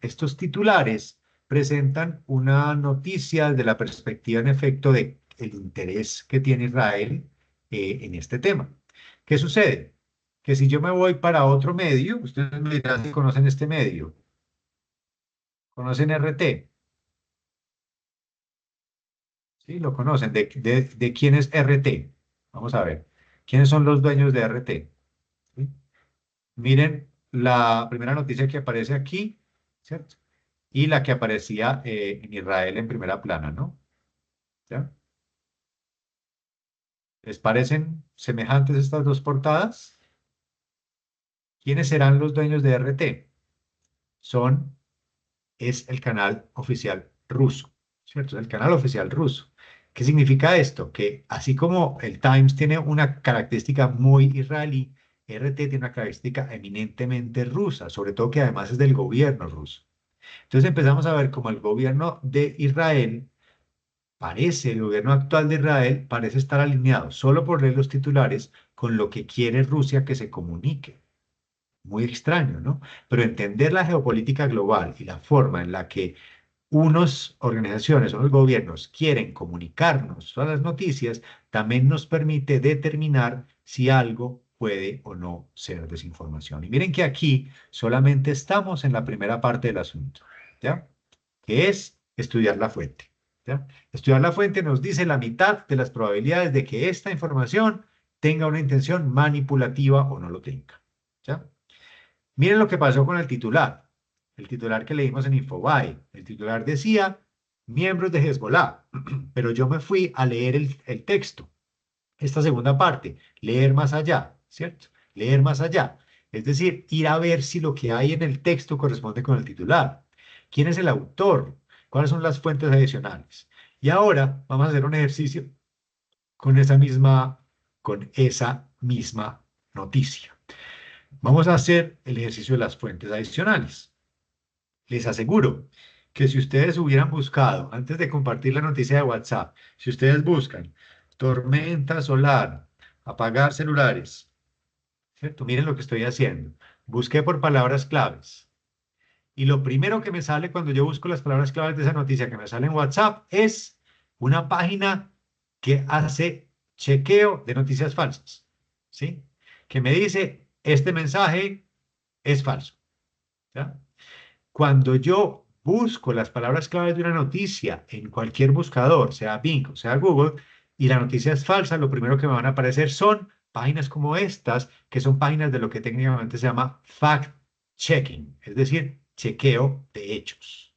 estos titulares presentan una noticia desde la perspectiva, en efecto, de el interés que tiene Israel en este tema. ¿Qué sucede? Que si yo me voy para otro medio, ustedes me dirán si conocen este medio. ¿Conocen RT? Sí, lo conocen. ¿De quién es RT? Vamos a ver. ¿Quiénes son los dueños de RT? ¿Sí? Miren la primera noticia que aparece aquí, ¿cierto? Y la que aparecía en Israel en primera plana, ¿no? ¿Ya? ¿Les parecen semejantes estas dos portadas? ¿Quiénes serán los dueños de RT? Es el canal oficial ruso, ¿cierto? Es el canal oficial ruso. ¿Qué significa esto? Que así como el Times tiene una característica muy israelí, RT tiene una característica eminentemente rusa, sobre todo que además es del gobierno ruso. Entonces empezamos a ver cómo el gobierno de Israel el gobierno actual de Israel parece estar alineado, solo por leer los titulares, con lo que quiere Rusia que se comunique. Muy extraño, ¿no? Pero entender la geopolítica global y la forma en la que unas organizaciones, unos gobiernos quieren comunicarnos todas las noticias, también nos permite determinar si algo puede o no ser desinformación. Y miren que aquí solamente estamos en la primera parte del asunto, ¿ya? Que es estudiar la fuente, ¿ya? Estudiar la fuente nos dice la mitad de las probabilidades de que esta información tenga una intención manipulativa o no lo tenga, ¿ya? Miren lo que pasó con el titular que leímos en Infobae. El titular decía, miembros de Hezbollah, pero yo me fui a leer el texto. Esta segunda parte, leer más allá, ¿cierto? Leer más allá. Es decir, ir a ver si lo que hay en el texto corresponde con el titular. ¿Quién es el autor? ¿Cuáles son las fuentes adicionales? Y ahora vamos a hacer un ejercicio con con esa misma noticia. Vamos a hacer el ejercicio de las fuentes adicionales. Les aseguro que si ustedes hubieran buscado, antes de compartir la noticia de WhatsApp, si ustedes buscan tormenta solar, apagar celulares, ¿cierto? Miren lo que estoy haciendo. Busqué por palabras claves. Y lo primero que me sale cuando yo busco las palabras claves de esa noticia que me sale en WhatsApp es una página que hace chequeo de noticias falsas, ¿sí? Que me dice, este mensaje es falso, ¿ya? Cuando yo busco las palabras claves de una noticia en cualquier buscador, sea Bing o sea Google, y la noticia es falsa, lo primero que me van a aparecer son páginas como estas, que son páginas de lo que técnicamente se llama fact-checking, es decir, chequeo de hechos.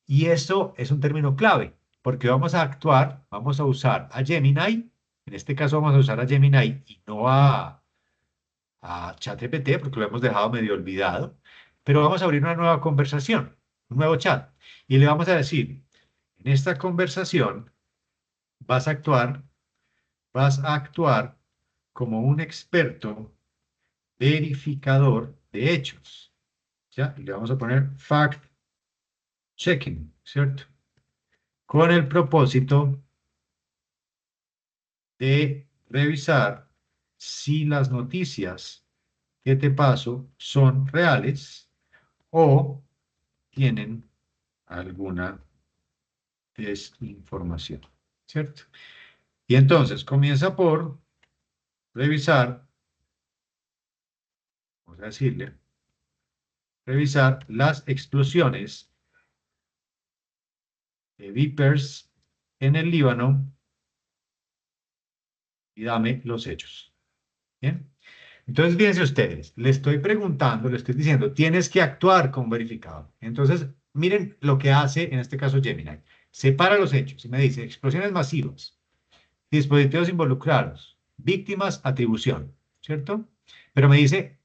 Y eso es un término clave, porque vamos a usar a Gemini, en este caso vamos a usar a Gemini y no a ChatGPT, porque lo hemos dejado medio olvidado, pero vamos a abrir una nueva conversación, un nuevo chat, y le vamos a decir, en esta conversación vas a actuar como un experto verificador de hechos, ¿ya? Y le vamos a poner fact checking, ¿cierto? Con el propósito de revisar si las noticias que te paso son reales o tienen alguna desinformación, ¿cierto? Y entonces comienza por revisar, vamos a decirle, revisar las explosiones de Vipers en el Líbano y dame los hechos. ¿Bien? Entonces, fíjense ustedes, le estoy preguntando, le estoy diciendo, tienes que actuar como verificador. Entonces, miren lo que hace, en este caso, Gemini. Separa los hechos y me dice, explosiones masivas, dispositivos involucrados, víctimas, atribución, ¿cierto? Pero me dice,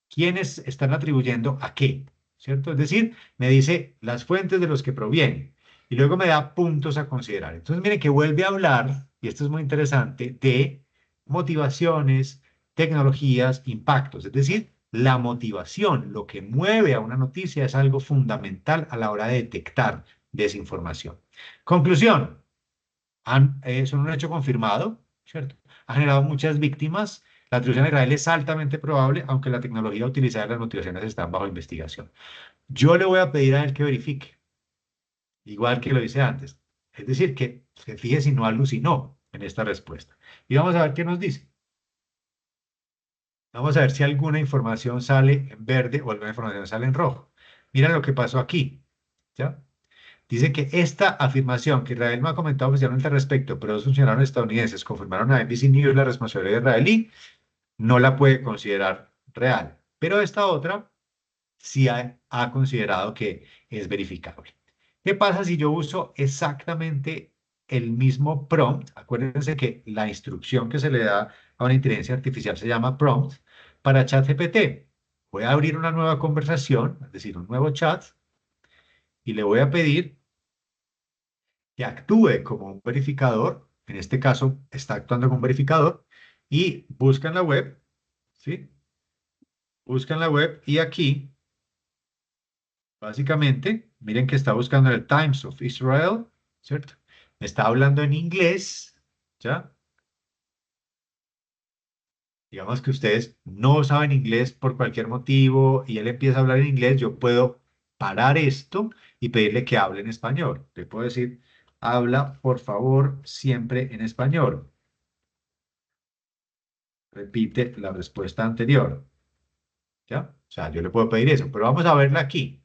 ¿quiénes están atribuyendo a qué? ¿Cierto? Es decir, me dice las fuentes de los que provienen y luego me da puntos a considerar. Entonces, miren que vuelve a hablar, y esto es muy interesante, de motivaciones, tecnologías, impactos. Es decir, la motivación, lo que mueve a una noticia es algo fundamental a la hora de detectar desinformación. Conclusión, son un hecho confirmado, ¿cierto? Ha generado muchas víctimas, La atribución a Israel es altamente probable, aunque la tecnología utilizada en las motivaciones están bajo investigación. Yo le voy a pedir a él que verifique, igual que lo hice antes. Es decir, que se fije si no alucinó en esta respuesta. Y vamos a ver qué nos dice. Vamos a ver si alguna información sale en verde o alguna información sale en rojo. Mira lo que pasó aquí. ¿Ya? Dice que esta afirmación que Israel no ha comentado oficialmente al respecto, pero dos funcionarios estadounidenses confirmaron a NBC News la responsabilidad israelí, no la puede considerar real. Pero esta otra sí ha considerado que es verificable. ¿Qué pasa si yo uso exactamente el mismo prompt? Acuérdense que la instrucción que se le da a una inteligencia artificial se llama prompt para ChatGPT. Voy a abrir una nueva conversación, es decir, un nuevo chat, y le voy a pedir que actúe como un verificador. En este caso, está actuando como un verificador y busca en la web, ¿sí? Busca en la web y aquí básicamente, miren que está buscando el Times of Israel, ¿cierto? Me está hablando en inglés, ¿ya? Digamos que ustedes no saben inglés por cualquier motivo y él empieza a hablar en inglés, yo puedo parar esto y pedirle que hable en español. Le puedo decir, habla por favor siempre en español. Repite la respuesta anterior, ¿ya? O sea, yo le puedo pedir eso, pero vamos a verla aquí.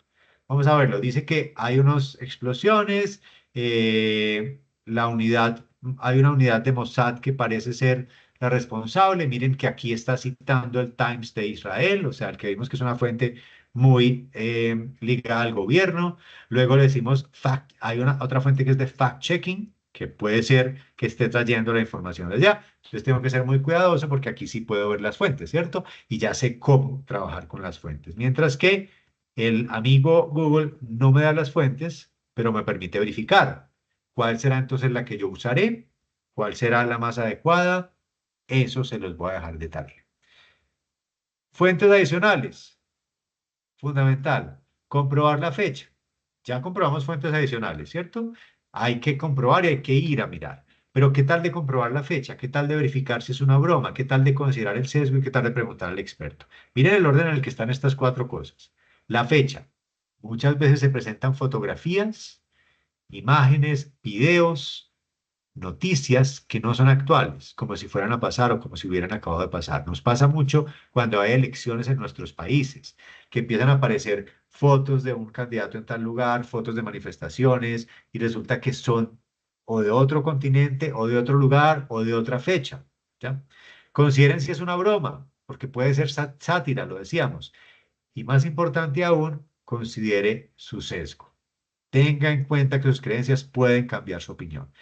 Vamos a verlo. Dice que hay unas explosiones, hay una unidad de Mossad que parece ser la responsable. Miren que aquí está citando el Times de Israel, o sea, el que vimos que es una fuente muy ligada al gobierno. Luego le decimos fact, hay una otra fuente que es de fact-checking, que puede ser que esté trayendo la información de allá. Entonces tengo que ser muy cuidadoso porque aquí sí puedo ver las fuentes, ¿cierto? Y ya sé cómo trabajar con las fuentes. Mientras que el amigo Google no me da las fuentes, pero me permite verificar cuál será entonces la que yo usaré, cuál será la más adecuada. Eso se los voy a dejar de tarea. Fuentes adicionales. Fundamental. Comprobar la fecha. Ya comprobamos fuentes adicionales, ¿cierto? Hay que comprobar y hay que ir a mirar. Pero ¿qué tal de comprobar la fecha? ¿Qué tal de verificar si es una broma? ¿Qué tal de considerar el sesgo y qué tal de preguntar al experto? Miren el orden en el que están estas cuatro cosas. La fecha. Muchas veces se presentan fotografías, imágenes, videos, noticias que no son actuales, como si fueran a pasar o como si hubieran acabado de pasar. Nos pasa mucho cuando hay elecciones en nuestros países, que empiezan a aparecer fotos de un candidato en tal lugar, fotos de manifestaciones, y resulta que son o de otro continente, o de otro lugar, o de otra fecha, ¿ya? Consideren si es una broma, porque puede ser sátira, lo decíamos. Y más importante aún, considere su sesgo. Tenga en cuenta que sus creencias pueden cambiar su opinión.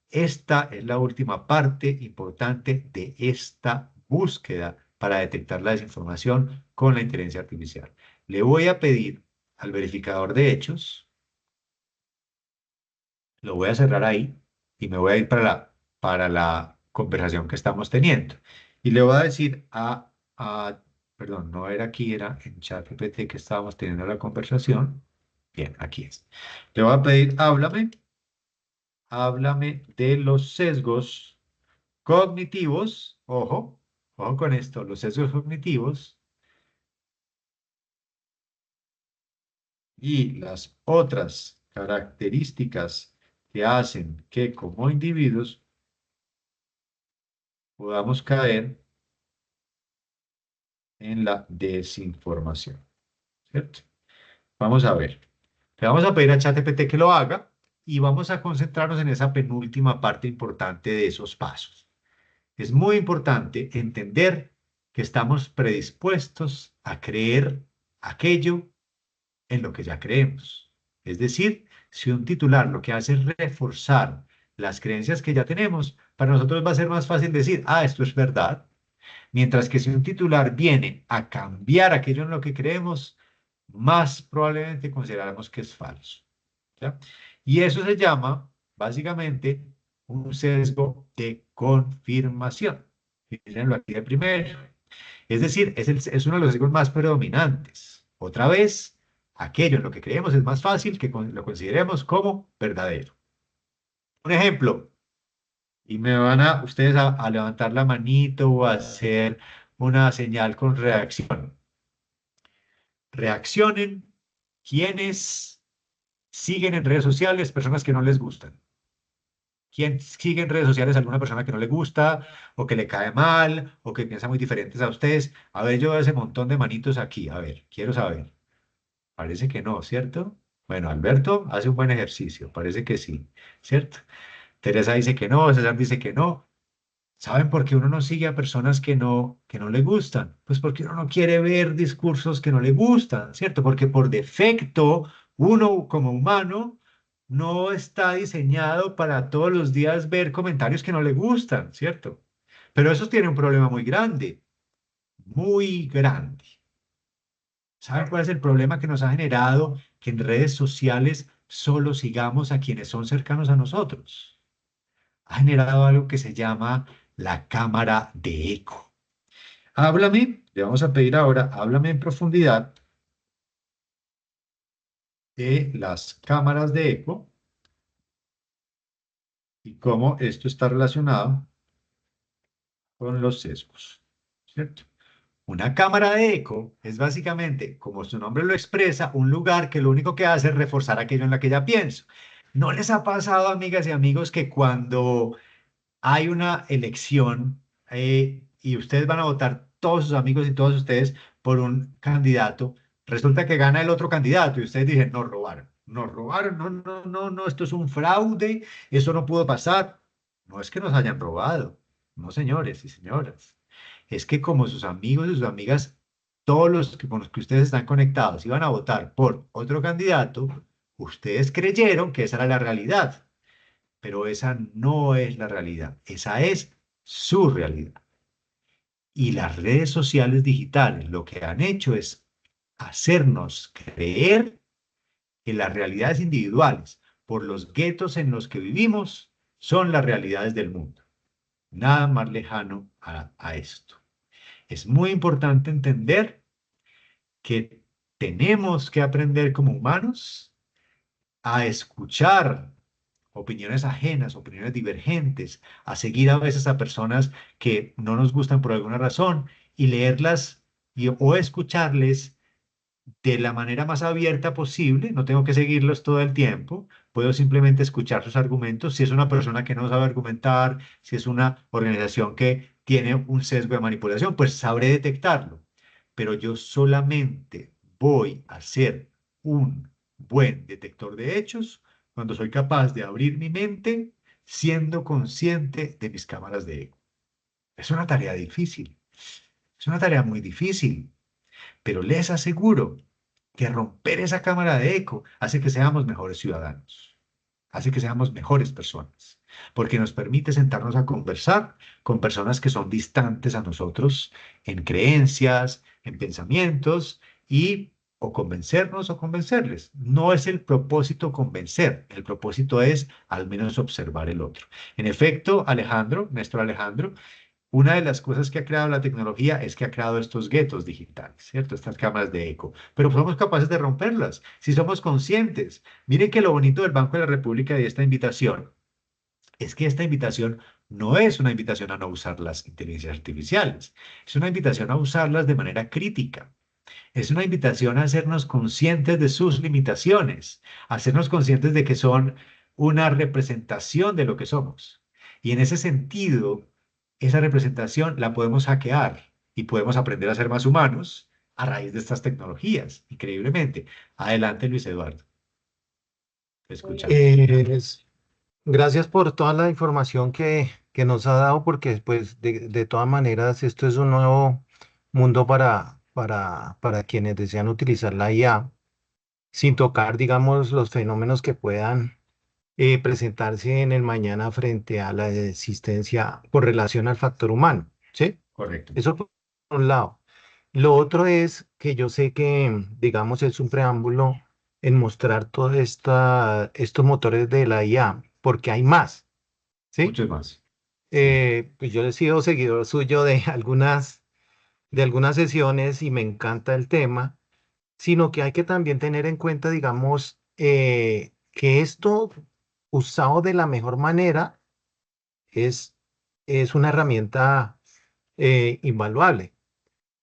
Esta es la última parte importante de esta búsqueda para detectar la desinformación con la inteligencia artificial. Le voy a pedir al verificador de hechos, lo voy a cerrar ahí y me voy a ir para la conversación que estamos teniendo. Y le voy a decir perdón, no era aquí, era en ChatGPT que estábamos teniendo la conversación. Bien, aquí es. Le voy a pedir, háblame de los sesgos cognitivos, ojo con esto, los sesgos cognitivos y las otras características que hacen que como individuos podamos caer en la desinformación, ¿cierto? Vamos a ver. Le vamos a pedir a ChatGPT que lo haga y vamos a concentrarnos en esa penúltima parte importante de esos pasos. Es muy importante entender que estamos predispuestos a creer aquello en lo que ya creemos. Es decir, si un titular lo que hace es reforzar las creencias que ya tenemos, para nosotros va a ser más fácil decir, esto es verdad. Mientras que si un titular viene a cambiar aquello en lo que creemos, más probablemente consideraremos que es falso. ¿Ya? Y eso se llama, básicamente, un sesgo de confirmación. Mírenlo aquí de primero. Es decir, es uno de los sesgos más predominantes. Otra vez, aquello en lo que creemos es más fácil que lo consideremos como verdadero. Un ejemplo, Y me van a ustedes a levantar la manito o a hacer una señal con reacción. Reaccionen quienes siguen en redes sociales personas que no les gustan. ¿Quién sigue en redes sociales a alguna persona que no le gusta o que le cae mal o que piensa muy diferentes a ustedes? A ver, yo veo ese montón de manitos aquí. A ver, quiero saber. Parece que no, ¿cierto? Bueno, Alberto hace un buen ejercicio. Parece que sí, ¿cierto? Teresa dice que no, César dice que no. ¿Saben por qué uno no sigue a personas que no le gustan? Pues porque uno no quiere ver discursos que no le gustan, ¿cierto? Porque por defecto uno como humano no está diseñado para todos los días ver comentarios que no le gustan, ¿cierto? Pero eso tiene un problema muy grande, muy grande. ¿Saben cuál es el problema que nos ha generado que en redes sociales solo sigamos a quienes son cercanos a nosotros? Ha generado algo que se llama la cámara de eco. Háblame, le vamos a pedir ahora, háblame en profundidad de las cámaras de eco y cómo esto está relacionado con los sesgos, ¿cierto? Una cámara de eco es básicamente, como su nombre lo expresa, un lugar que lo único que hace es reforzar aquello en lo que ya pienso. ¿No les ha pasado, amigas y amigos, que cuando hay una elección y ustedes van a votar todos sus amigos y todos ustedes por un candidato, resulta que gana el otro candidato y ustedes dicen, nos robaron, no, no, no, no, esto es un fraude, eso no pudo pasar? No es que nos hayan robado, no, señores y señoras. Es que como sus amigos y sus amigas, todos los que, con los que ustedes están conectados, iban a votar por otro candidato, ustedes creyeron que esa era la realidad, pero esa no es la realidad, esa es su realidad. Y las redes sociales digitales lo que han hecho es hacernos creer que las realidades individuales, por los guetos en los que vivimos, son las realidades del mundo. Nada más lejano a esto. Es muy importante entender que tenemos que aprender como humanos a escuchar opiniones ajenas, opiniones divergentes, a seguir a veces a personas que no nos gustan por alguna razón y leerlas o escucharles de la manera más abierta posible. No tengo que seguirlos todo el tiempo, puedo simplemente escuchar sus argumentos. Si es una persona que no sabe argumentar, si es una organización que tiene un sesgo de manipulación, pues sabré detectarlo. Pero yo solamente voy a ser un buen detector de hechos cuando soy capaz de abrir mi mente siendo consciente de mis cámaras de eco. Es una tarea difícil, es una tarea muy difícil, pero les aseguro que romper esa cámara de eco hace que seamos mejores ciudadanos, hace que seamos mejores personas, porque nos permite sentarnos a conversar con personas que son distantes a nosotros en creencias, en pensamientos y o convencernos o convencerles. No es el propósito convencer, el propósito es al menos observar el otro. En efecto, Alejandro, Néstor Alejandro, una de las cosas que ha creado la tecnología es que ha creado estos guetos digitales, ¿cierto? Estas cámaras de eco. Pero somos capaces de romperlas si somos conscientes. Miren que lo bonito del Banco de la República y de esta invitación es que esta invitación no es una invitación a no usar las inteligencias artificiales, es una invitación a usarlas de manera crítica. Es una invitación a hacernos conscientes de sus limitaciones, a hacernos conscientes de que son una representación de lo que somos. Y en ese sentido, esa representación la podemos hackear y podemos aprender a ser más humanos a raíz de estas tecnologías, increíblemente. Adelante, Luis Eduardo. Te escuchamos.
Es- Gracias por toda la información que nos ha dado, porque pues de todas maneras esto es un nuevo mundo para quienes desean utilizar la IA, sin tocar, digamos, los fenómenos que puedan presentarse en el mañana frente a la existencia por relación al factor humano, ¿sí?
Correcto.
Eso por un lado. Lo otro es que yo sé que, digamos, es un preámbulo en mostrar todos estos motores de la IA, porque hay más, ¿sí?
Muchos más. Sí.
Pues yo he sido seguidor suyo de algunas sesiones y me encanta el tema, sino que hay que también tener en cuenta, digamos, que esto usado de la mejor manera es una herramienta invaluable,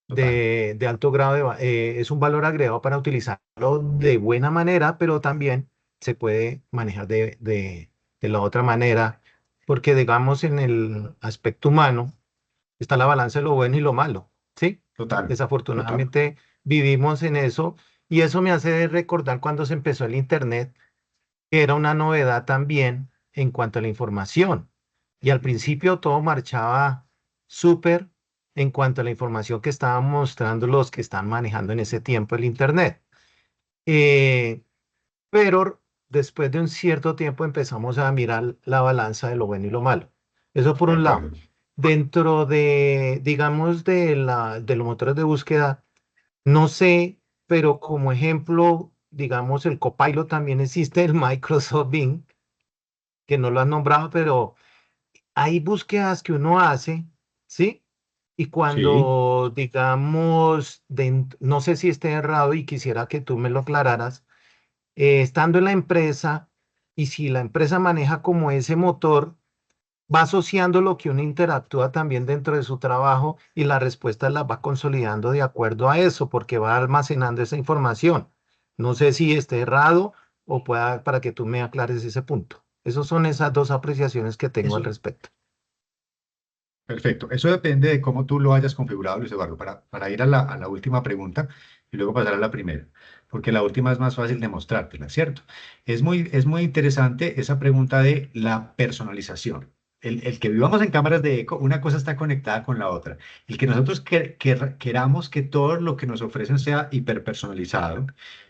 Total.
de alto grado, es un valor agregado para utilizarlo de buena manera, pero también se puede manejar de la otra manera, porque digamos en el aspecto humano está la balanza de lo bueno y lo malo, ¿sí?
Total.
Desafortunadamente vivimos en eso y eso me hace recordar cuando se empezó el Internet, que era una novedad también en cuanto a la información. Y al principio todo marchaba súper en cuanto a la información que estaban mostrando los que están manejando en ese tiempo el Internet. Eh, pero después de un cierto tiempo empezamos a mirar la balanza de lo bueno y lo malo. Eso por
De
un lado.
acuerdo.
Dentro de, digamos, de los motores de búsqueda, no sé, pero como ejemplo, digamos, el Copilot también existe, el Microsoft Bing, que no lo has nombrado, pero hay búsquedas que uno hace, ¿sí? Y
Sí.
cuando, digamos, no sé si esté errado y quisiera que tú me lo aclararas, estando en la empresa, y si la empresa maneja como ese motor, va asociando lo que uno interactúa también dentro de su trabajo y las respuestas las va consolidando de acuerdo a eso, porque va almacenando esa información. No sé si esté errado o pueda, para que tú me aclares ese punto. Esas son esas dos apreciaciones que tengo al
Eso,
respecto.
perfecto. Eso depende de cómo tú lo hayas configurado, Luis Eduardo, para ir a la última pregunta y luego pasar a la primera, porque la última es más fácil de mostrártela, ¿cierto? Es muy interesante esa pregunta de la personalización. El que vivamos en cámaras de eco, una cosa está conectada con la otra. El que nosotros queramos que todo lo que nos ofrecen sea hiperpersonalizado,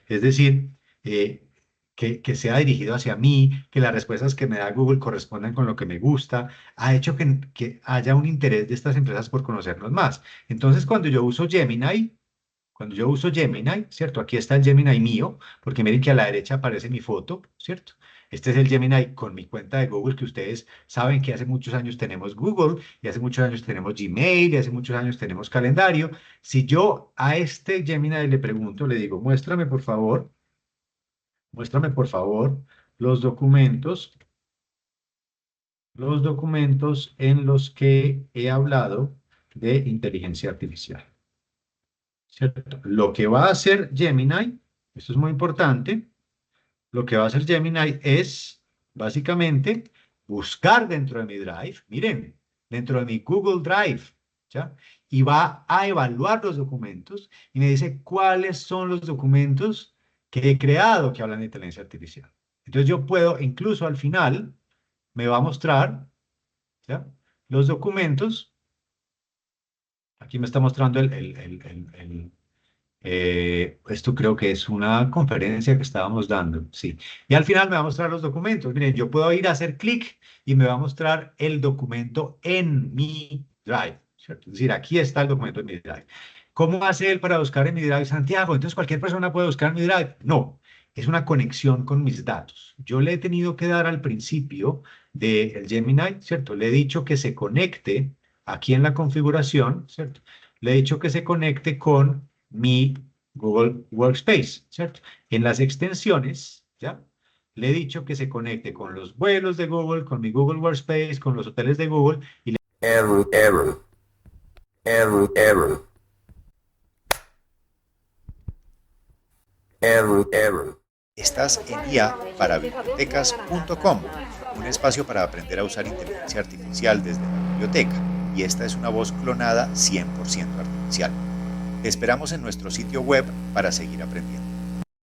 es decir, que sea dirigido hacia mí, que las respuestas que me da Google correspondan con lo que me gusta, ha hecho que haya un interés de estas empresas por conocernos más. Entonces, cuando yo uso Gemini, ¿cierto? Aquí está el Gemini mío, porque miren que a la derecha aparece mi foto, ¿cierto? Este es el Gemini con mi cuenta de Google, que ustedes saben que hace muchos años tenemos Google, y hace muchos años tenemos Gmail, y hace muchos años tenemos calendario. Si yo a este Gemini le pregunto, le digo, muéstrame por favor los documentos en los que he hablado de inteligencia artificial, ¿cierto? Lo que va a hacer Gemini, esto es muy importante, lo que va a hacer Gemini es básicamente buscar dentro de mi Drive, miren, dentro de mi Google Drive, ¿ya? Y va a evaluar los documentos y me dice cuáles son los documentos que he creado que hablan de inteligencia artificial. Entonces yo puedo, incluso al final, me va a mostrar, ¿ya? Los documentos. Aquí me está mostrando esto creo que es una conferencia que estábamos dando, sí. Y al final me va a mostrar los documentos. Miren, yo puedo ir a hacer clic y me va a mostrar el documento en mi Drive, ¿cierto? Es decir, aquí está el documento en mi Drive. ¿Cómo hace él para buscar en mi Drive, Santiago? Entonces, ¿cualquier persona puede buscar en mi Drive? No, es una conexión con mis datos. Yo le he tenido que dar al principio del Gemini, ¿cierto? Le he dicho que se conecte aquí en la configuración, ¿cierto? Le he dicho que se conecte con mi Google Workspace, ¿cierto? En las extensiones, ¿ya? Le he dicho que se conecte con los vuelos de Google, con mi Google Workspace, con los hoteles de Google y
Error, error, error, error, error, error.
Estás en IA para bibliotecas.com, un espacio para aprender a usar inteligencia artificial desde la biblioteca, y esta es una voz clonada 100% artificial. Te esperamos en nuestro sitio web para seguir aprendiendo.